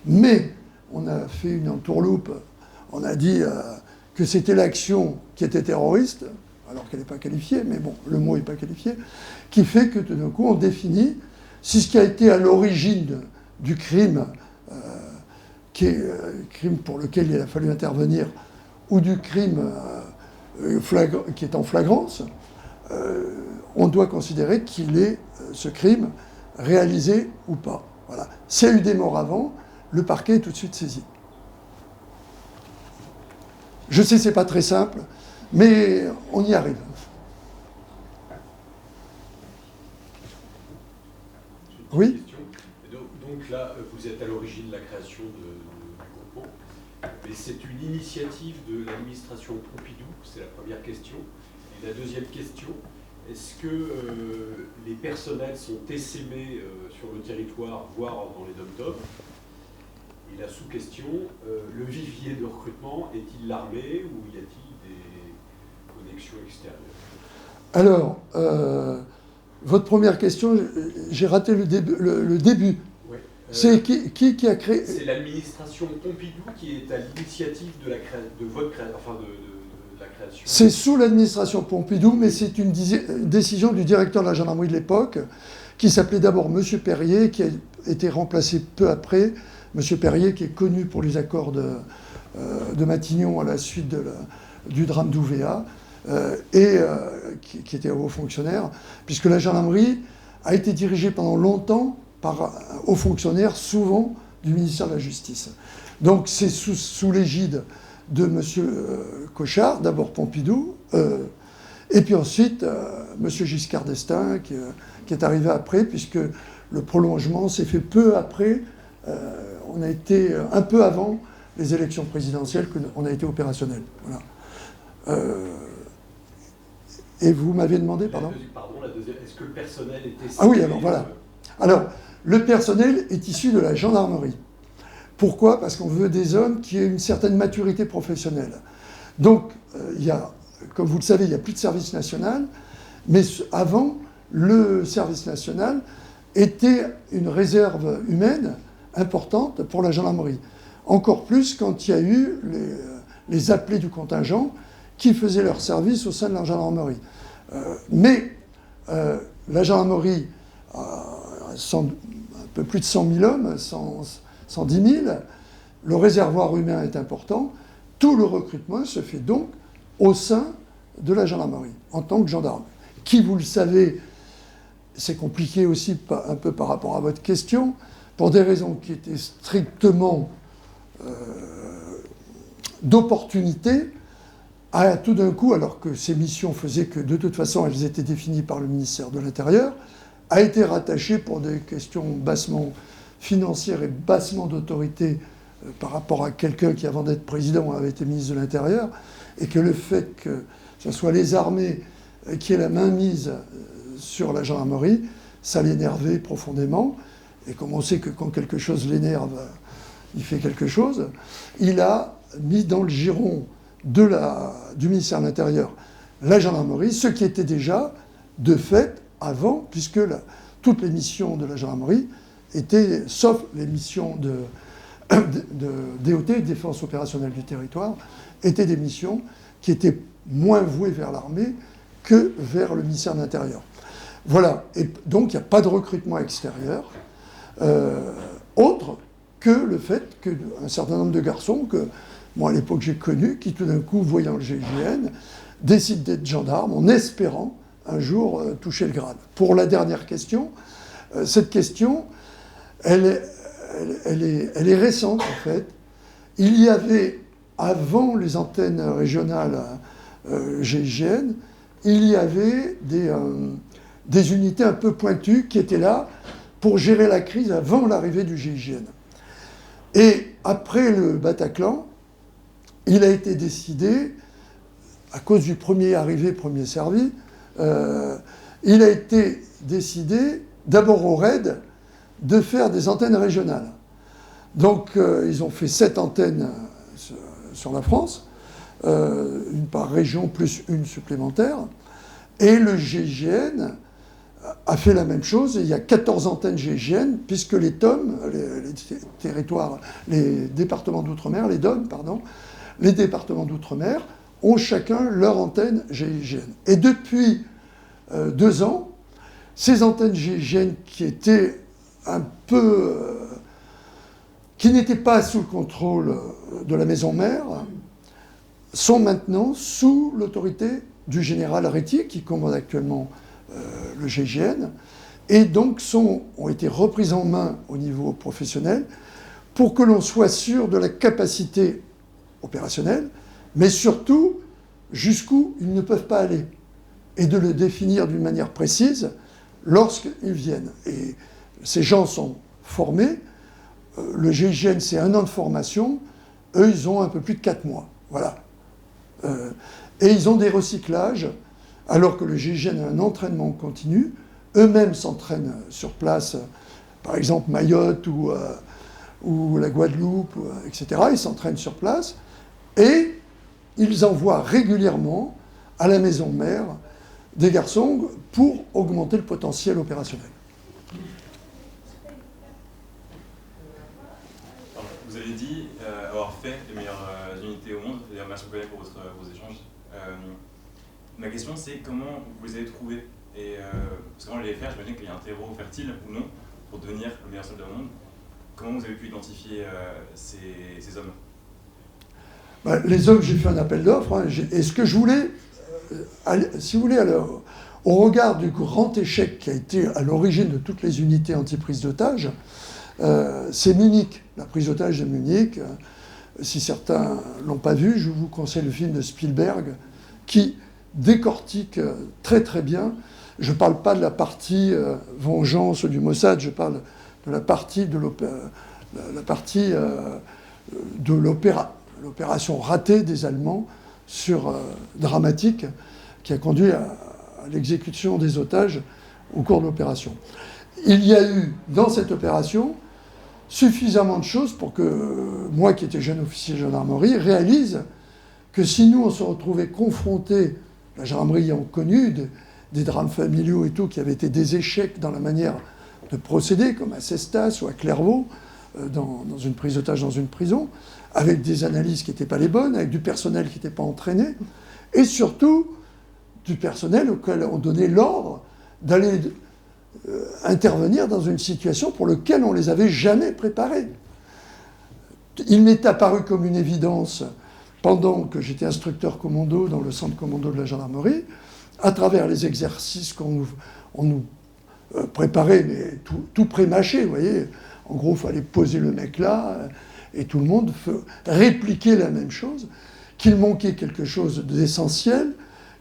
mais on a fait une entourloupe, on a dit que c'était l'action qui était terroriste, alors qu'elle n'est pas qualifiée, mais bon, le mot n'est pas qualifié, qui fait que tout d'un coup on définit si ce qui a été à l'origine du crime, crime pour lequel il a fallu intervenir, ou du crime qui est en flagrance, on doit considérer qu'il est, ce crime, réalisé ou pas. Voilà. S'il y a eu des morts avant, le parquet est tout de suite saisi. Je sais que ce n'est pas très simple, mais on y arrive. Oui. Donc là, vous êtes à l'origine de la création du groupement, mais c'est une initiative de l'administration Pompidou, c'est la première question. Et la deuxième question, est-ce que les personnels sont essaimés sur le territoire, voire dans les dom-toms? Et la sous-question, le vivier de recrutement est-il l'armée ou y a-t-il des connexions extérieures? Alors, votre première question, j'ai raté le début. Ouais, c'est qui a créé... C'est l'administration Pompidou qui est à l'initiative de votre création, enfin de la création. C'est sous l'administration Pompidou, mais c'est une décision du directeur de la gendarmerie de l'époque, qui s'appelait d'abord M. Perrier, qui a été remplacé peu après. M. Perrier, qui est connu pour les accords de Matignon à la suite du drame d'Ouvéa, qui était haut fonctionnaire, puisque la gendarmerie a été dirigée pendant longtemps par hauts fonctionnaires, souvent du ministère de la Justice. Donc c'est sous l'égide de M. Cochard, d'abord Pompidou, et puis ensuite M. Giscard d'Estaing, qui est arrivé après, puisque le prolongement s'est fait peu après. On a été un peu avant les élections présidentielles qu'on a été opérationnel. Voilà. Et vous m'avez demandé, pardon ? Pardon, la deuxième, est-ce que le personnel était... Ah oui, alors voilà. Alors, le personnel est issu de la gendarmerie. Pourquoi ? Parce qu'on veut des hommes qui aient une certaine maturité professionnelle. Donc, il y a, comme vous le savez, il n'y a plus de service national, mais avant, le service national était une réserve humaine importante pour la gendarmerie. Encore plus quand il y a eu les appelés du contingent qui faisaient leur service au sein de la gendarmerie. Mais la gendarmerie a un peu plus de 100 000 hommes, 110 000. Le réservoir humain est important. Tout le recrutement se fait donc au sein de la gendarmerie, en tant que gendarme. Qui, vous le savez, c'est compliqué aussi un peu par rapport à votre question, pour des raisons qui étaient strictement d'opportunité, a tout d'un coup, alors que ces missions faisaient que de toute façon elles étaient définies par le ministère de l'Intérieur, a été rattaché pour des questions bassement financières et bassement d'autorité par rapport à quelqu'un qui, avant d'être président, avait été ministre de l'Intérieur, et que le fait que ce soit les armées qui aient la main mise sur la gendarmerie, ça l'énervait profondément. Et comme on sait que quand quelque chose l'énerve, il fait quelque chose, il a mis dans le giron du ministère de l'Intérieur la gendarmerie, ce qui était déjà de fait avant, puisque toutes les missions de la gendarmerie étaient, sauf les missions de DOT, Défense opérationnelle du territoire, étaient des missions qui étaient moins vouées vers l'armée que vers le ministère de l'Intérieur. Voilà, et donc il n'y a pas de recrutement extérieur, autre que le fait qu'un certain nombre de garçons, que moi à l'époque j'ai connus, qui tout d'un coup, voyant le GIGN, décident d'être gendarmes en espérant un jour toucher le grade. Pour la dernière question, cette question, elle est récente en fait. Il y avait, avant les antennes régionales GIGN, il y avait des unités un peu pointues qui étaient là pour gérer la crise avant l'arrivée du GIGN. Et après le Bataclan, il a été décidé, à cause du premier arrivé, premier servi, il a été décidé, d'abord au RAID, de faire des antennes régionales. Donc ils ont fait 7 antennes sur la France, une par région plus une supplémentaire, et le GIGN a fait la même chose, et il y a 14 antennes GIGN, puisque les TOM, les départements d'outre-mer, les DOM, pardon, les départements d'outre-mer ont chacun leur antenne GIGN. Et depuis 2 ans, ces antennes GIGN qui étaient qui n'étaient pas sous le contrôle de la maison mère, sont maintenant sous l'autorité du général Réty, qui commande actuellement le GIGN, et donc ont été reprises en main au niveau professionnel pour que l'on soit sûr de la capacité opérationnelle, mais surtout jusqu'où ils ne peuvent pas aller, et de le définir d'une manière précise lorsqu'ils viennent. Et ces gens sont formés. Le GIGN, c'est 1 an de formation. Eux, ils ont un peu plus de 4 mois. Voilà. Et ils ont des recyclages, alors que le GIGN a un entraînement continu. Eux-mêmes s'entraînent sur place, par exemple Mayotte ou la Guadeloupe, etc. Ils s'entraînent sur place. Et ils envoient régulièrement à la maison mère des garçons pour augmenter le potentiel opérationnel. Vous avez dit avoir fait les meilleures unités au monde. D'ailleurs, merci beaucoup pour vos échanges. Ma question, c'est comment vous les avez trouvés et, parce qu'avant de les faire, je me dis qu'il y a un terreau fertile ou non pour devenir le meilleur soldat au monde. Comment vous avez pu identifier ces hommes? Les hommes, j'ai fait un appel d'offres. Hein, et ce que je voulais, si vous voulez, alors, au regard du grand échec qui a été à l'origine de toutes les unités anti-prise d'otages, c'est Munich, la prise d'otages de Munich. Si certains ne l'ont pas vu, je vous conseille le film de Spielberg qui décortique très très bien. Je ne parle pas de la partie vengeance du Mossad, je parle de la partie de l'opération ratée des Allemands dramatique qui a conduit à l'exécution des otages au cours de l'opération. Il y a eu dans cette opération suffisamment de choses pour que moi, qui étais jeune officier de gendarmerie, réalise que si nous, on se retrouvait confrontés, la gendarmerie ayant connu des drames familiaux et tout, qui avaient été des échecs dans la manière de procéder, comme à Cestas ou à Clairvaux, dans une prise d'otage dans une prison, avec des analyses qui n'étaient pas les bonnes, avec du personnel qui n'était pas entraîné, et surtout du personnel auquel on donnait l'ordre d'aller intervenir dans une situation pour laquelle on ne les avait jamais préparés. Il m'est apparu comme une évidence, pendant que j'étais instructeur commando dans le centre commando de la gendarmerie, à travers les exercices qu'on nous préparait, mais tout pré-mâché, vous voyez. En gros, il fallait poser le mec là, et tout le monde répliquer la même chose, qu'il manquait quelque chose d'essentiel,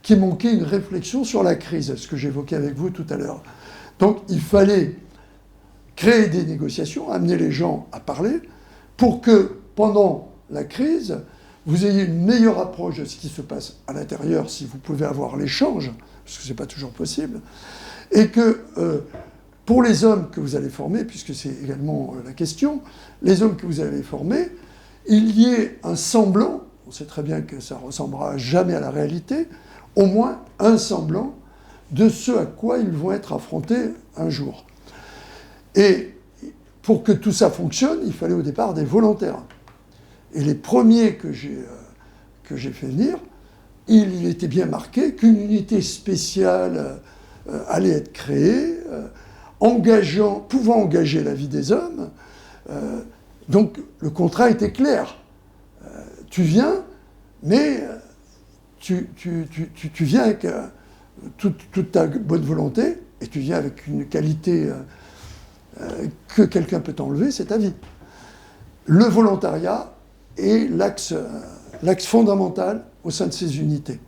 qu'il manquait une réflexion sur la crise, ce que j'évoquais avec vous tout à l'heure. Donc, il fallait créer des négociations, amener les gens à parler, pour que, pendant la crise, vous ayez une meilleure approche de ce qui se passe à l'intérieur, si vous pouvez avoir l'échange, parce que ce n'est pas toujours possible, et que pour les hommes que vous allez former, puisque c'est également la question, les hommes que vous allez former, il y ait un semblant, on sait très bien que ça ne ressemblera jamais à la réalité, au moins un semblant de ce à quoi ils vont être affrontés un jour. Et pour que tout ça fonctionne, il fallait au départ des volontaires. Et les premiers que j'ai fait venir, il était bien marqué qu'une unité spéciale allait être créée, pouvant engager la vie des hommes. Donc le contrat était clair. Tu viens, mais tu viens avec toute ta bonne volonté, et tu viens avec une qualité que quelqu'un peut t'enlever, c'est ta vie. Le volontariat est l'axe fondamental au sein de ces unités.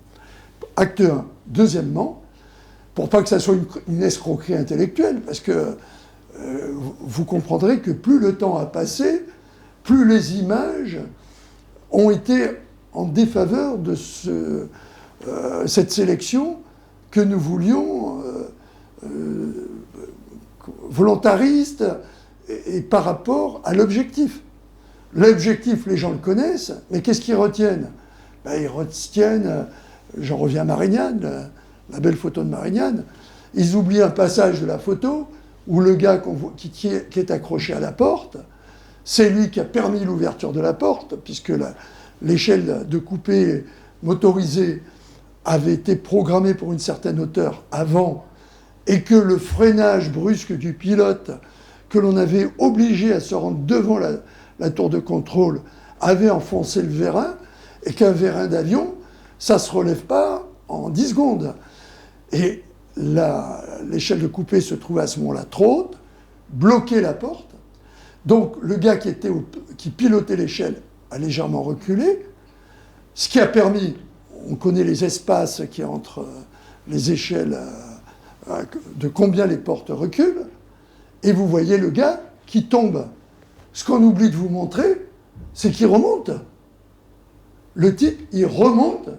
Acte 1. Deuxièmement, pour pas que ça soit une escroquerie intellectuelle, parce que vous comprendrez que plus le temps a passé, plus les images ont été en défaveur de cette sélection que nous voulions volontariste et par rapport à l'objectif. L'objectif, les gens le connaissent, mais qu'est-ce qu'ils retiennent ? Ils retiennent, j'en reviens à Marignane, la belle photo de Marignane, ils oublient un passage de la photo où le gars qui est accroché à la porte, c'est lui qui a permis l'ouverture de la porte, puisque l'échelle de coupée motorisée avait été programmée pour une certaine hauteur avant, et que le freinage brusque du pilote, que l'on avait obligé à se rendre devant la tour de contrôle, avait enfoncé le vérin, et qu'un vérin d'avion, ça ne se relève pas en 10 secondes. Et l'échelle de coupée se trouvait à ce moment-là trop haute, bloquait la porte. Donc le gars qui pilotait l'échelle a légèrement reculé, ce qui a permis, on connaît les espaces qu'il y a entre les échelles, de combien les portes reculent, et vous voyez le gars qui tombe. Ce qu'on oublie de vous montrer, c'est qu'il remonte. Le type, il remonte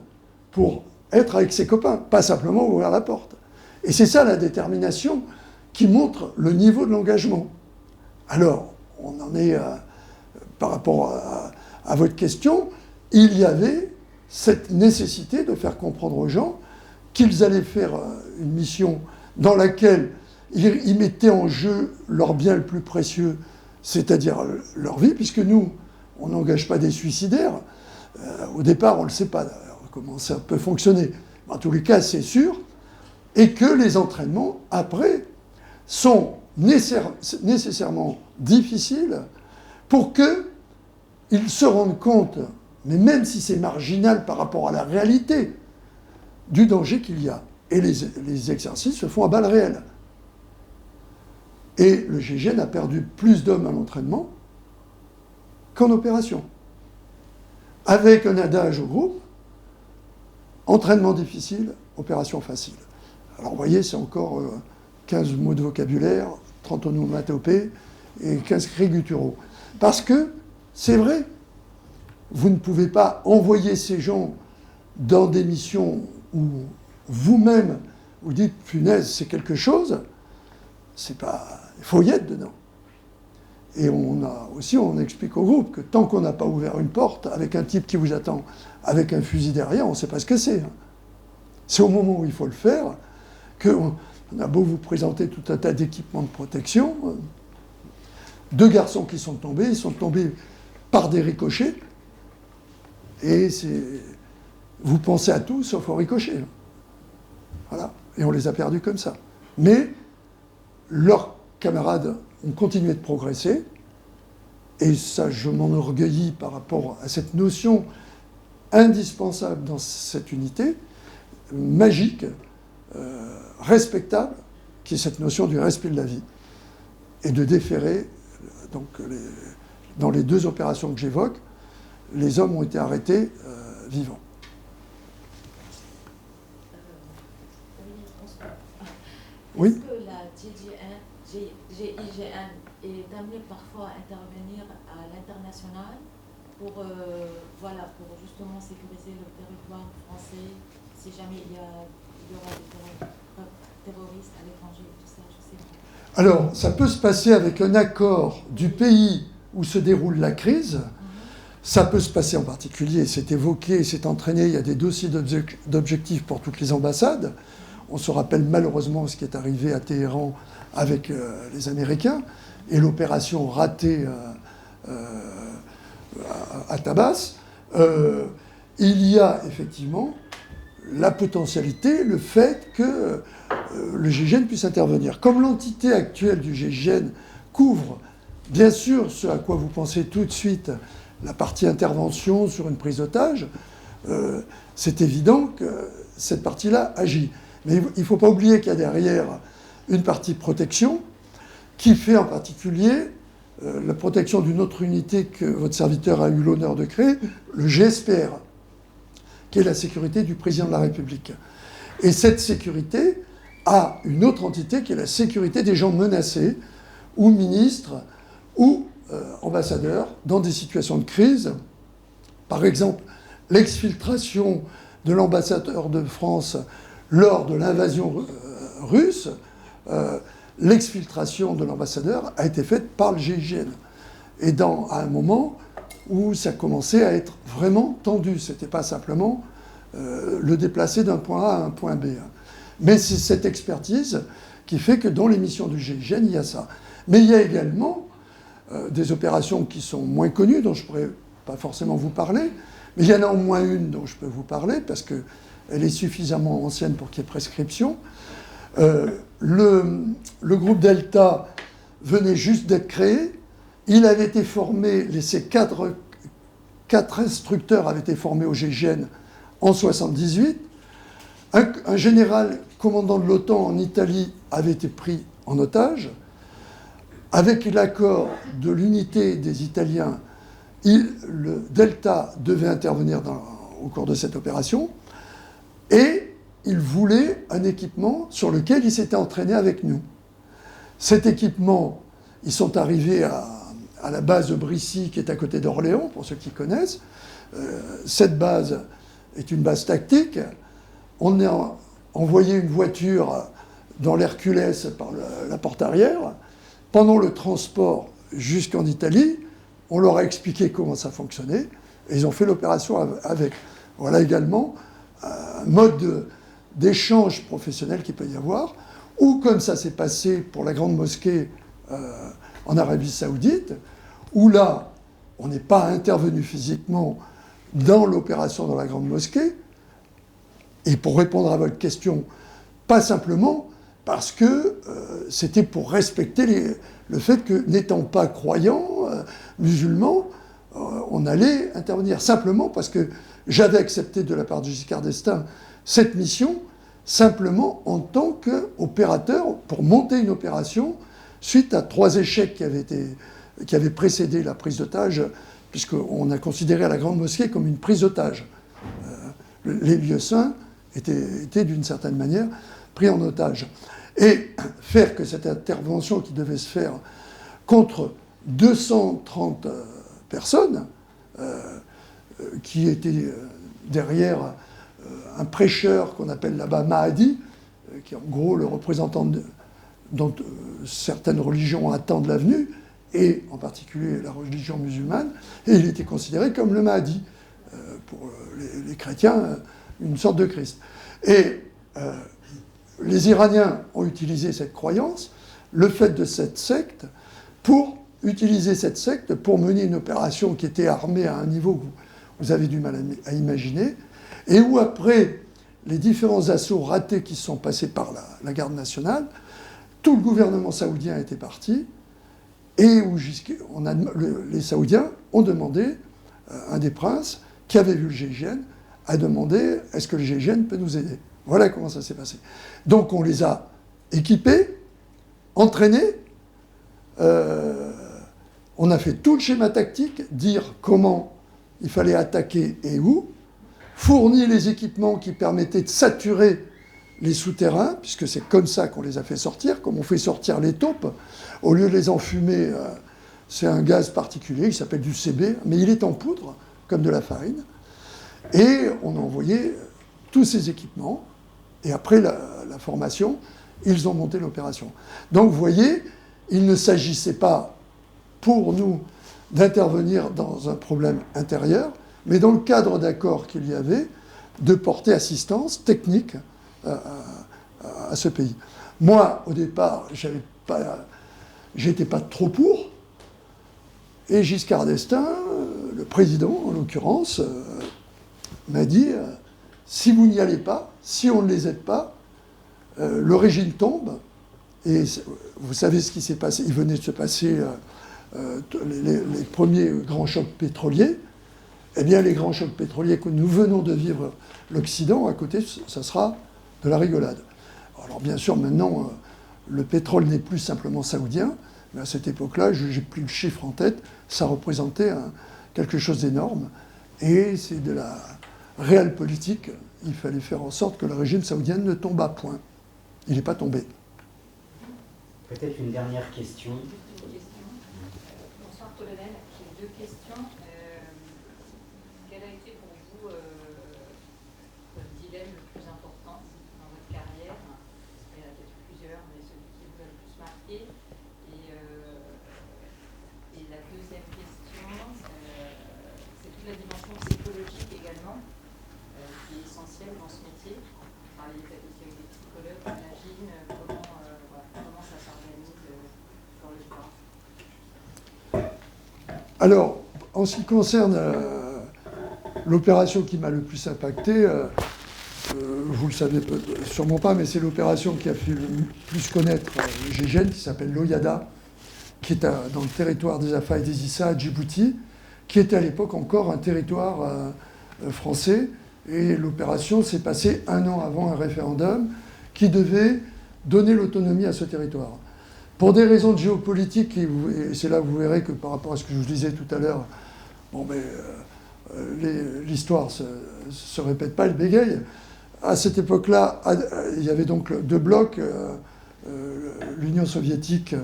pour être avec ses copains, pas simplement ouvrir la porte. Et c'est ça la détermination qui montre le niveau de l'engagement. Alors, on en est, par rapport à votre question, il y avait cette nécessité de faire comprendre aux gens qu'ils allaient faire une mission dans laquelle ils mettaient en jeu leur bien le plus précieux, c'est-à-dire leur vie, puisque nous, on n'engage pas des suicidaires. Au départ, on ne le sait pas comment ça peut fonctionner. En tous les cas, c'est sûr. Et que les entraînements, après, sont nécessairement difficiles pour qu'ils se rendent compte, mais même si c'est marginal par rapport à la réalité, du danger qu'il y a. Et les exercices se font à balles réelles. Et le GIGN a perdu plus d'hommes à l'entraînement qu'en opération. Avec un adage au groupe, entraînement difficile, opération facile. Alors vous voyez, c'est encore 15 mots de vocabulaire, 30 onomatopées et 15 cris gutturaux. Parce que, c'est vrai, vous ne pouvy pas envoyer ces gens dans des missions où vous-même vous dites, punaise, c'est quelque chose, c'est pas... il faut y être dedans. Et on explique au groupe que tant qu'on n'a pas ouvert une porte avec un type qui vous attend avec un fusil derrière, on ne sait pas ce que c'est. C'est au moment où il faut le faire qu'on a beau vous présenter tout un tas d'équipements de protection. 2 garçons qui sont tombés, ils sont tombés par des ricochets. Et vous pensez à tout sauf aux ricochets. Voilà. Et on les a perdus comme ça. Mais leurs camarades ont continué de progresser, et ça, je m'enorgueillis par rapport à cette notion indispensable dans cette unité, magique, respectable, qui est cette notion du respect de la vie, et de déférer. Donc, dans les 2 opérations que j'évoque, les hommes ont été arrêtés vivants. Oui. Est-ce que la GIGN est amenée parfois à intervenir à l'international pour justement sécuriser le territoire français si jamais il y aura des terroristes à l'étranger et tout ça, je sais pas. Alors, ça peut se passer avec un accord du pays où se déroule la crise. Ça peut se passer en particulier, c'est évoqué, c'est entraîné, il y a des dossiers d'objectifs pour toutes les ambassades. On se rappelle malheureusement ce qui est arrivé à Téhéran avec les Américains et l'opération ratée à Tabas. Il y a effectivement la potentialité, le fait que le GIGN puisse intervenir. Comme l'entité actuelle du GIGN couvre, bien sûr, ce à quoi vous pensez tout de suite, la partie intervention sur une prise d'otage, c'est évident que cette partie-là agit. Mais il ne faut pas oublier qu'il y a derrière une partie protection qui fait en particulier la protection d'une autre unité que votre serviteur a eu l'honneur de créer, le GSPR, qui est la sécurité du président de la République. Et cette sécurité a une autre entité qui est la sécurité des gens menacés, ou ministres, ou ambassadeurs, dans des situations de crise. Par exemple, l'exfiltration de l'ambassadeur de France lors de l'invasion russe, l'exfiltration de l'ambassadeur a été faite par le GIGN. Et à un moment où ça commençait à être vraiment tendu. Ce n'était pas simplement le déplacer d'un point A à un point B. Mais c'est cette expertise qui fait que dans les missions du GIGN, il y a ça. Mais il y a également des opérations qui sont moins connues, dont je ne pourrais pas forcément vous parler, mais il y en a au moins une dont je peux vous parler, parce qu'elle est suffisamment ancienne pour qu'il y ait prescription. Le groupe Delta venait juste d'être créé. Il avait été formé, ces quatre instructeurs avaient été formés au GIGN en 1978. Un général commandant de l'OTAN en Italie avait été pris en otage. Avec l'accord de l'unité des Italiens, le Delta devait intervenir au cours de cette opération. Et il voulait un équipement sur lequel il s'était entraîné avec nous. Cet équipement, ils sont arrivés à la base de Brissy, qui est à côté d'Orléans, pour ceux qui connaissent. Cette base est une base tactique. On a envoyé une voiture dans l'Herculès par la porte arrière. Pendant le transport jusqu'en Italie, on leur a expliqué comment ça fonctionnait, et ils ont fait l'opération avec. Voilà également un mode d'échange professionnel qu'il peut y avoir, ou comme ça s'est passé pour la Grande Mosquée en Arabie Saoudite, où là, on n'est pas intervenu physiquement dans l'opération dans la Grande Mosquée, et pour répondre à votre question, pas simplement parce que c'était pour respecter le fait que, n'étant pas croyants, musulmans, on allait intervenir simplement parce que j'avais accepté de la part de Giscard d'Estaing cette mission, simplement en tant qu'opérateur pour monter une opération suite à 3 échecs qui avaient précédé la prise d'otage, puisqu'on a considéré la Grande Mosquée comme une prise d'otage. Les lieux saints étaient d'une certaine manière pris en otage. Et faire que cette intervention qui devait se faire contre 230 personnes qui étaient derrière un prêcheur qu'on appelle là-bas Mahdi, qui est en gros le représentant dont certaines religions attendent la venue, et en particulier la religion musulmane, et il était considéré comme le Mahdi, pour les chrétiens, une sorte de Christ. Et les Iraniens ont utilisé cette croyance, le fait de cette secte, pour utiliser cette secte pour mener une opération qui était armée à un niveau que vous avez du mal à imaginer, et où après, les différents assauts ratés qui se sont passés par la garde nationale, tout le gouvernement saoudien était parti, et où les Saoudiens ont demandé, un des princes, qui avait vu le GIGN, a demandé « Est-ce que le GIGN peut nous aider ?» Voilà comment ça s'est passé. Donc on les a équipés, entraînés, on a fait tout le schéma tactique, dire comment il fallait attaquer et où, fourni les équipements qui permettaient de saturer les souterrains, puisque c'est comme ça qu'on les a fait sortir, comme on fait sortir les taupes. Au lieu de les enfumer, c'est un gaz particulier, il s'appelle du CB, mais il est en poudre, comme de la farine. Et on a envoyé tous ces équipements, et après la formation, ils ont monté l'opération. Donc vous voyez, il ne s'agissait pas pour nous d'intervenir dans un problème intérieur, mais dans le cadre d'accords qu'il y avait, de porter assistance technique à ce pays. Moi, au départ, j'étais pas trop pour, et Giscard d'Estaing, le président en l'occurrence, m'a dit si vous n'y allez pas, si on ne les aide pas, le régime tombe. Et vous savez ce qui s'est passé. Il venait de se passer les premiers grands chocs pétroliers. Eh bien, les grands chocs pétroliers que nous venons de vivre, l'Occident, à côté, ça sera de la rigolade. Alors, bien sûr, maintenant, le pétrole n'est plus simplement saoudien, mais à cette époque-là, je n'ai plus le chiffre en tête, ça représentait quelque chose d'énorme. Et c'est de la réelle politique. Il fallait faire en sorte que le régime saoudien ne tombe à point. Il n'est pas tombé. Peut-être une dernière question. Bonsoir colonel, j'ai deux questions. Quel a été pour vous le dilemme le plus important dans votre carrière? Il y en a peut-être plusieurs, mais celui qui vous a le plus marqué. Et la deuxième question, c'est toute la dimension psychologique également, qui est essentielle dans ce métier. Vous parliez peut-être aussi avec des psychologues, j'imagine, comment ça s'organise sur le sport. Alors, en ce qui concerne l'opération qui m'a le plus impacté, vous le savez sûrement pas, mais c'est l'opération qui a fait le plus connaître le GIGN, qui s'appelle l'Oyada, qui est dans le territoire des Afar et des Issa à Djibouti, qui était à l'époque encore un territoire français. Et l'opération s'est passée un an avant un référendum qui devait donner l'autonomie à ce territoire. Pour des raisons de géopolitique, et c'est là que vous verrez que par rapport à ce que je vous disais tout à l'heure, l'histoire ne se répète pas, elle bégaye. À cette époque-là, il y avait donc deux blocs, l'Union soviétique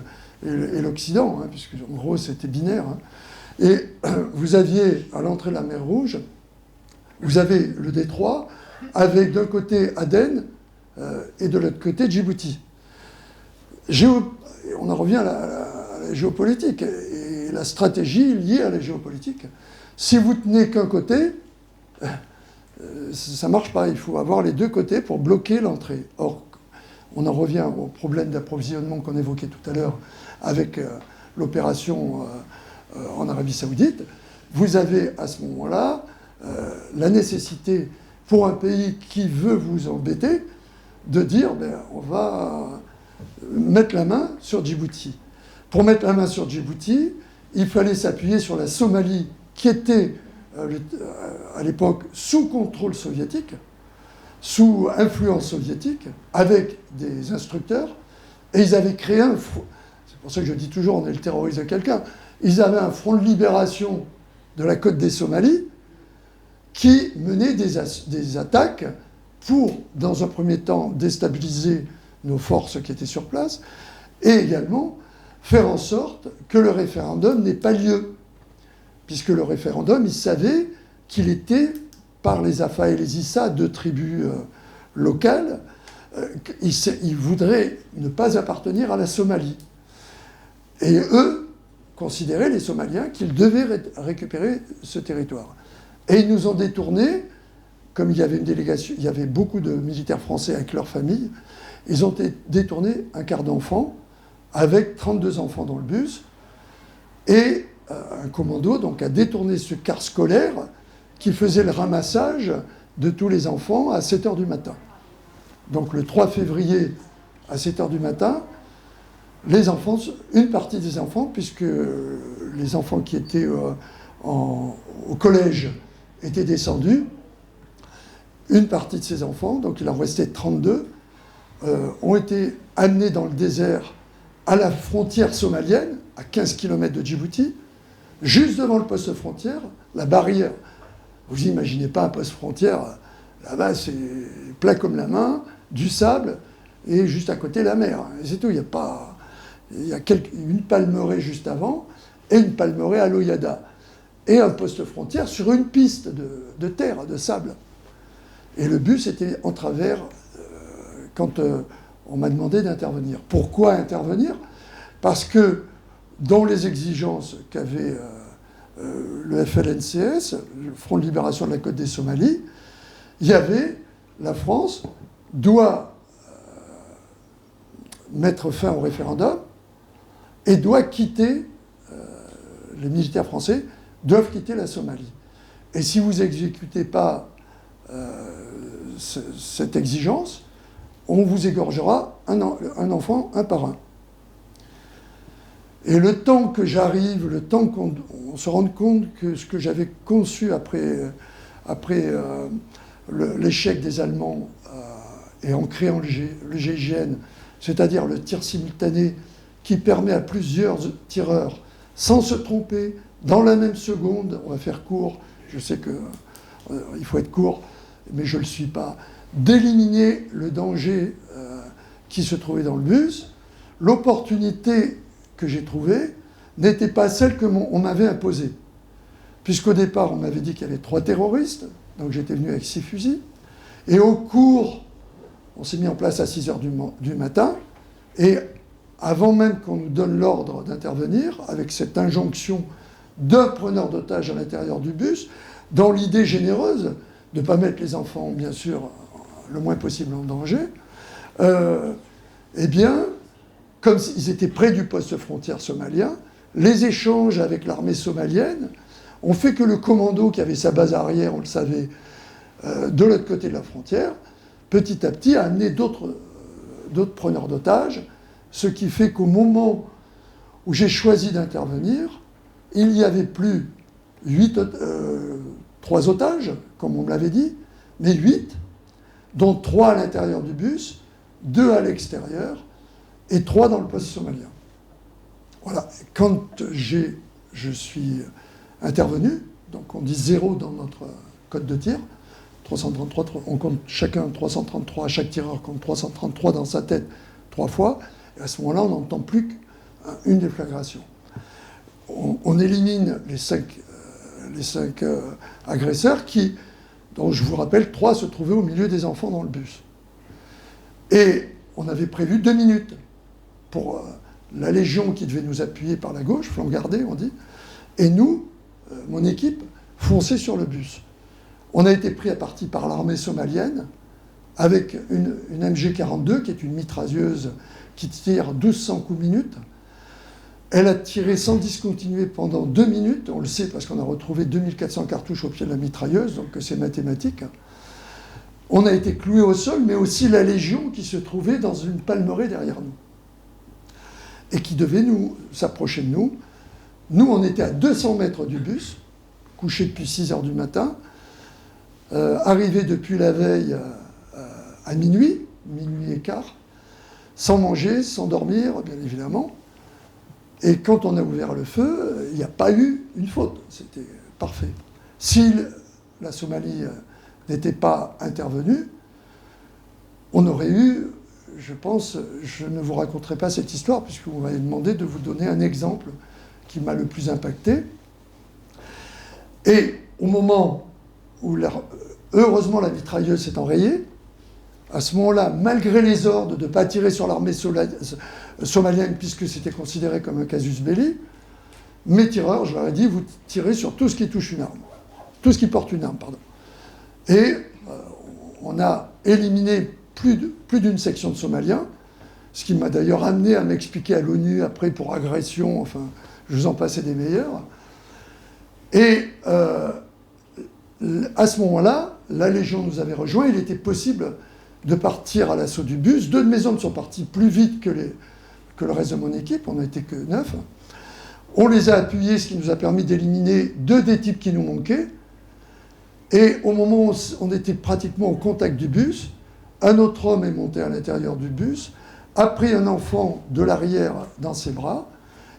et l'Occident, puisque en gros c'était binaire. Et vous aviez, à l'entrée de la mer Rouge, vous avez le détroit, avec d'un côté Aden et de l'autre côté Djibouti. On en revient à la géopolitique et la stratégie liée à la géopolitique. Si vous tenez qu'un côté, ça ne marche pas. Il faut avoir les deux côtés pour bloquer l'entrée. Or, on en revient au problème d'approvisionnement qu'on évoquait tout à l'heure avec l'opération en Arabie Saoudite. Vous avez à ce moment-là la nécessité pour un pays qui veut vous embêter de dire on va mettre la main sur Djibouti. Pour mettre la main sur Djibouti, il fallait s'appuyer sur la Somalie qui était à l'époque sous contrôle soviétique, sous influence soviétique, avec des instructeurs, et ils avaient créé c'est pour ça que je dis toujours on est le terroriste de quelqu'un, ils avaient un front de libération de la côte des Somalies qui menait des attaques pour, dans un premier temps, déstabiliser nos forces qui étaient sur place, et également faire en sorte que le référendum n'ait pas lieu. Puisque le référendum, ils savaient qu'il était, par les Afa et les Issa, deux tribus locales, ils voudraient ne pas appartenir à la Somalie. Et eux considéraient, les Somaliens, qu'ils devaient récupérer ce territoire. Et ils nous ont détournés, comme il y avait une délégation, il y avait beaucoup de militaires français avec leurs familles, ils ont détourné un quart d'enfants, avec 32 enfants dans le bus, et un commando donc, a détourné ce quart scolaire qui faisait le ramassage de tous les enfants à 7 h du matin. Donc le 3 février à 7 h du matin, les enfants, une partie des enfants, puisque les enfants qui étaient au collège étaient descendus, une partie de ces enfants, donc il en restait 32, ont été amenés dans le désert à la frontière somalienne, à 15 km de Djibouti, juste devant le poste frontière, la barrière. Vous imaginez pas un poste frontière, là-bas c'est plat comme la main, du sable, et juste à côté la mer. Et c'est tout, il y a une palmeraie juste avant, et une palmeraie à Loyada. Et un poste frontière sur une piste de terre, de sable. Et le bus était en travers quand on m'a demandé d'intervenir. Pourquoi intervenir? Parce que dans les exigences qu'avait le FLNCS, le Front de Libération de la Côte des Somalies, il y avait la France doit mettre fin au référendum et doit quitter, les militaires français doivent quitter la Somalie. Et si vous n'exécutez pas cette exigence, on vous égorgera un enfant un par un. Et le temps que j'arrive, le temps qu'on se rende compte que ce que j'avais conçu après l'échec des Allemands et en créant le GIGN, c'est-à-dire le tir simultané qui permet à plusieurs tireurs, sans se tromper, dans la même seconde, on va faire court, je sais qu'il faut être court, mais je ne le suis pas, d'éliminer le danger qui se trouvait dans le bus. L'opportunité que j'ai trouvée n'était pas celle qu'on m'avait imposée. Puisqu'au départ, on m'avait dit qu'il y avait 3 terroristes, donc j'étais venu avec 6 fusils. Et au cours, on s'est mis en place à 6 h du matin, et avant même qu'on nous donne l'ordre d'intervenir, avec cette injonction d'un preneur d'otages à l'intérieur du bus, dans l'idée généreuse de ne pas mettre les enfants, bien sûr, le moins possible en danger, eh bien, comme ils étaient près du poste frontière somalien, les échanges avec l'armée somalienne ont fait que le commando qui avait sa base arrière, on le savait, de l'autre côté de la frontière, petit à petit a amené d'autres preneurs d'otages, ce qui fait qu'au moment où j'ai choisi d'intervenir, il n'y avait plus 3 otages, comme on me l'avait dit, mais 8, dont 3 à l'intérieur du bus, 2 à l'extérieur, et 3 dans le poste somalien. Voilà. Quand je suis intervenu, donc on dit 0 dans notre code de tir, 333, on compte chacun 333, chaque tireur compte 333 dans sa tête 3 fois, et à ce moment-là, on n'entend plus qu'une déflagration. On élimine les 5 agresseurs dont je vous rappelle, 3 se trouvaient au milieu des enfants dans le bus. Et on avait prévu 2 minutes pour la Légion qui devait nous appuyer par la gauche, flanc gardé, on dit, et nous, mon équipe, foncer sur le bus. On a été pris à partie par l'armée somalienne avec une MG42, qui est une mitrailleuse qui tire 1200 coups minute. Elle a tiré sans discontinuer pendant 2 minutes, on le sait parce qu'on a retrouvé 2400 cartouches au pied de la mitrailleuse, donc c'est mathématique. On a été cloués au sol, mais aussi la Légion qui se trouvait dans une palmeraie derrière nous et qui devait s'approcher de nous. Nous, on était à 200 mètres du bus, couchés depuis 6 h du matin, arrivés depuis la veille à minuit et quart, sans manger, sans dormir, bien évidemment. Et quand on a ouvert le feu, il n'y a pas eu une faute. C'était parfait. Si la Somalie n'était pas intervenue, on aurait eu, je pense, je ne vous raconterai pas cette histoire, puisque vous m'avez demandé de vous donner un exemple qui m'a le plus impacté. Et au moment où, heureusement, la mitrailleuse s'est enrayée, à ce moment-là, malgré les ordres de ne pas tirer sur l'armée somalienne, puisque c'était considéré comme un casus belli, mes tireurs, je leur ai dit, vous tirez sur tout ce qui touche une arme. Tout ce qui porte une arme, pardon. Et on a éliminé plus d'une section de Somaliens, ce qui m'a d'ailleurs amené à m'expliquer à l'ONU après pour agression, enfin, je vous en passais des meilleurs. Et à ce moment-là, la Légion nous avait rejoints, il était possible de partir à l'assaut du bus. 2 de mes hommes sont partis plus vite que le reste de mon équipe, on n'était que 9. On les a appuyés, ce qui nous a permis d'éliminer 2 des types qui nous manquaient. Et au moment où on était pratiquement au contact du bus, un autre homme est monté à l'intérieur du bus, a pris un enfant de l'arrière dans ses bras,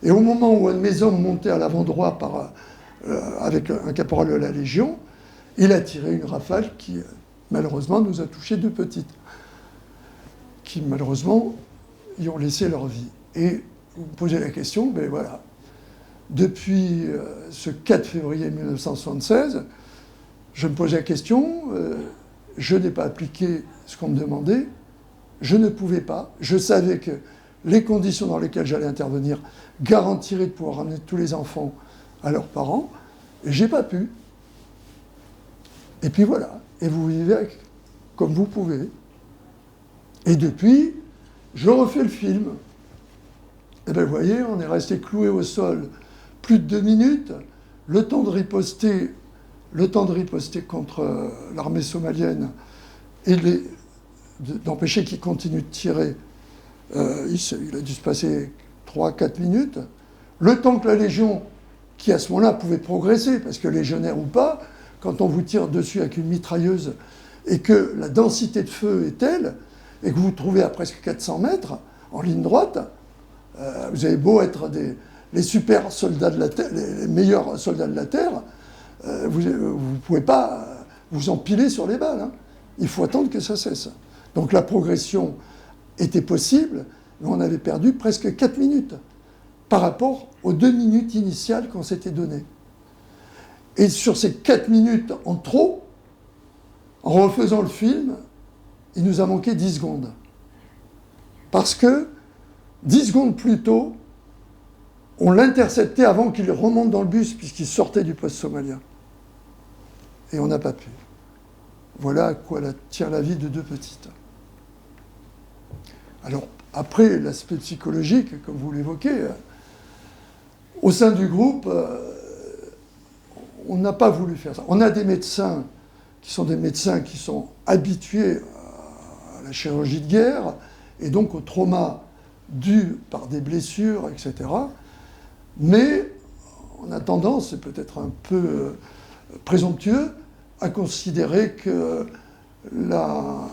et au moment où un de mes hommes montait à l'avant droit avec un caporal de la Légion, il a tiré une rafale qui, malheureusement, nous a touché 2 petites, qui, malheureusement, y ont laissé leur vie. Et vous me posez la question, ben voilà, depuis ce 4 février 1976, je me posais la question, je n'ai pas appliqué ce qu'on me demandait, je ne pouvais pas, je savais que les conditions dans lesquelles j'allais intervenir garantiraient de pouvoir ramener tous les enfants à leurs parents, et j'ai pas pu. Et puis voilà, et vous vivez avec, comme vous pouvez. Et depuis, je refais le film. Et bien vous voyez, on est resté cloué au sol plus de 2 minutes, le temps de riposter contre l'armée somalienne et d'empêcher qu'ils continuent de tirer. Il a dû se passer 3-4 minutes. Le temps que la Légion, qui à ce moment-là pouvait progresser, parce que légionnaire ou pas, quand on vous tire dessus avec une mitrailleuse et que la densité de feu est telle, et que vous vous trouvez à presque 400 mètres, en ligne droite, vous avez beau être les super soldats de la Terre, les meilleurs soldats de la Terre, vous ne pouvez pas vous empiler sur les balles. Hein. Il faut attendre que ça cesse. Donc la progression était possible, mais on avait perdu presque 4 minutes par rapport aux 2 minutes initiales qu'on s'était données. Et sur ces 4 minutes en trop, en refaisant le film, il nous a manqué 10 secondes. Parce que 10 secondes plus tôt, on l'interceptait avant qu'il remonte dans le bus, puisqu'il sortait du poste somalien. Et on n'a pas pu. Voilà à quoi tient la vie de 2 petites. Alors, après, l'aspect psychologique, comme vous l'évoquez, au sein du groupe, on n'a pas voulu faire ça. On a des médecins qui sont habitués à la chirurgie de guerre, et donc au trauma dû par des blessures, etc. Mais on a tendance, c'est peut-être un peu présomptueux, à considérer que la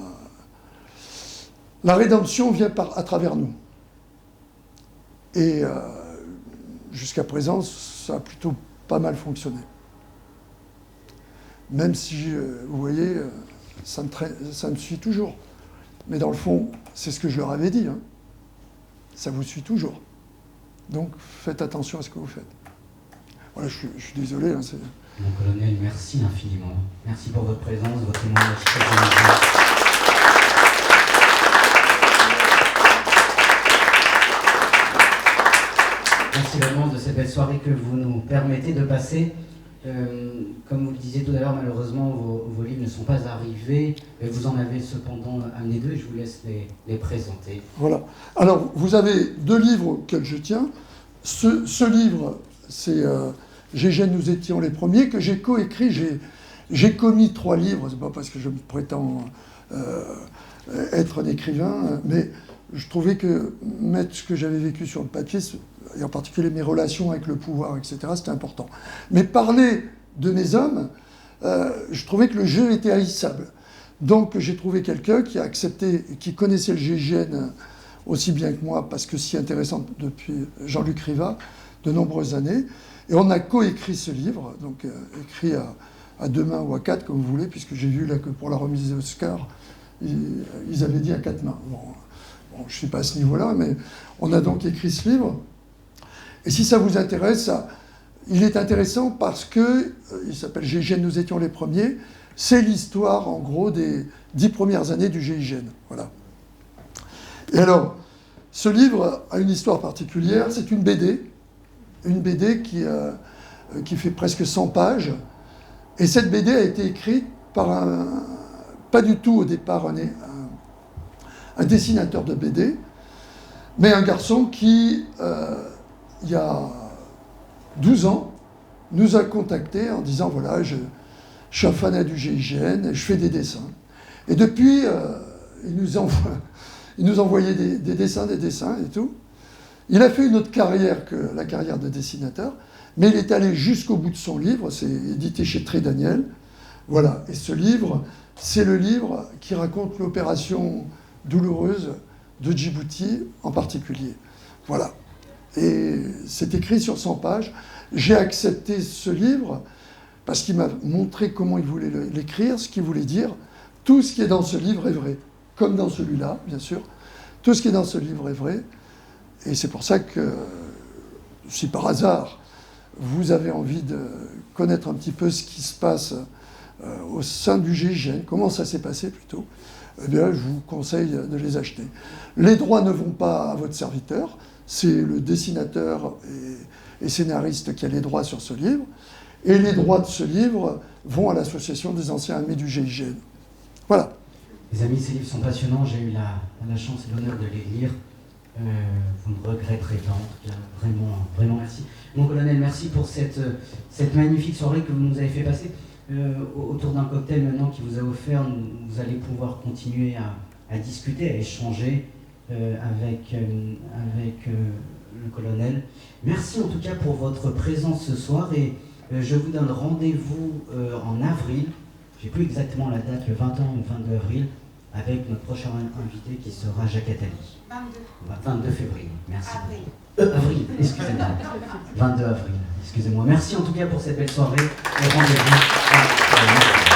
rédemption vient à travers nous. Et jusqu'à présent, ça a plutôt pas mal fonctionné. Même si, vous voyez, ça me suit toujours. Mais dans le fond, c'est ce que je leur avais dit. Hein. Ça vous suit toujours. Donc, faites attention à ce que vous faites. Voilà, je suis désolé. Hein, Mon colonel, merci infiniment. Merci pour votre présence, votre témoignage très généreux. Merci vraiment de cette belle soirée que vous nous permettez de passer. Comme vous le disiez tout à l'heure, malheureusement, vos livres ne sont pas arrivés, mais vous en avez cependant amené 2 et je vous laisse les présenter. Voilà. Alors, vous avez 2 livres auxquels je tiens. Ce livre, c'est GIGN, nous étions les premiers, que j'ai coécrit. J'ai commis 3 livres, c'est pas parce que je me prétends être un écrivain, mais je trouvais que mettre ce que j'avais vécu sur le papier, et en particulier mes relations avec le pouvoir, etc., c'était important. Mais parler de mes hommes, je trouvais que le jeu était haïssable. Donc j'ai trouvé quelqu'un qui a accepté, qui connaissait le GIGN aussi bien que moi, parce que si intéressant depuis Jean-Luc Riva, de nombreuses années. Et on a coécrit ce livre, donc écrit à 2 mains ou à 4, comme vous voulez, puisque j'ai vu là que pour la remise des Oscars, ils avaient dit à 4 mains. Bon, je ne suis pas à ce niveau-là, mais on a donc écrit ce livre. Et si ça vous intéresse, il est intéressant parce que, il s'appelle GIGN, nous étions les premiers, c'est l'histoire, en gros, des 10 premières années du GIGN. Voilà. Et alors, ce livre a une histoire particulière, c'est une BD qui fait presque 100 pages. Et cette BD a été écrite par pas du tout au départ un dessinateur de BD, mais un garçon qui, il y a 12 ans, nous a contactés en disant, voilà, je suis un fanat du GIGN, et je fais des dessins. Et depuis, il nous envoyait des dessins et tout. Il a fait une autre carrière que la carrière de dessinateur, mais il est allé jusqu'au bout de son livre, c'est édité chez Très Daniel. Voilà, et ce livre, c'est le livre qui raconte l'opération douloureuse de Djibouti en particulier. Voilà. Et c'est écrit sur 100 pages. J'ai accepté ce livre parce qu'il m'a montré comment il voulait l'écrire, ce qu'il voulait dire. Tout ce qui est dans ce livre est vrai, comme dans celui-là, bien sûr. Tout ce qui est dans ce livre est vrai. Et c'est pour ça que, si par hasard, vous avez envie de connaître un petit peu ce qui se passe au sein du GIGN, comment ça s'est passé plutôt, eh bien, je vous conseille de les acheter. Les droits ne vont pas à votre serviteur, c'est le dessinateur et scénariste qui a les droits sur ce livre, et les droits de ce livre vont à l'association des anciens amis du GIGN. Voilà. Les amis, ces livres sont passionnants, j'ai eu la chance et l'honneur de les lire. Vous ne regretterez pas, en tout cas, vraiment, vraiment merci. Mon colonel, merci pour cette magnifique soirée que vous nous avez fait passer. Autour d'un cocktail maintenant qui vous a offert, vous allez pouvoir continuer à discuter, à échanger avec le colonel. Merci en tout cas pour votre présence ce soir et je vous donne rendez-vous en avril. J'ai plus exactement la date, le 21 ou 22 avril, avec notre prochain invité qui sera Jacques Attali. 22 février, merci. Avril, excusez-moi. 22 avril, excusez-moi. Merci en tout cas pour cette belle soirée et rendez-vous.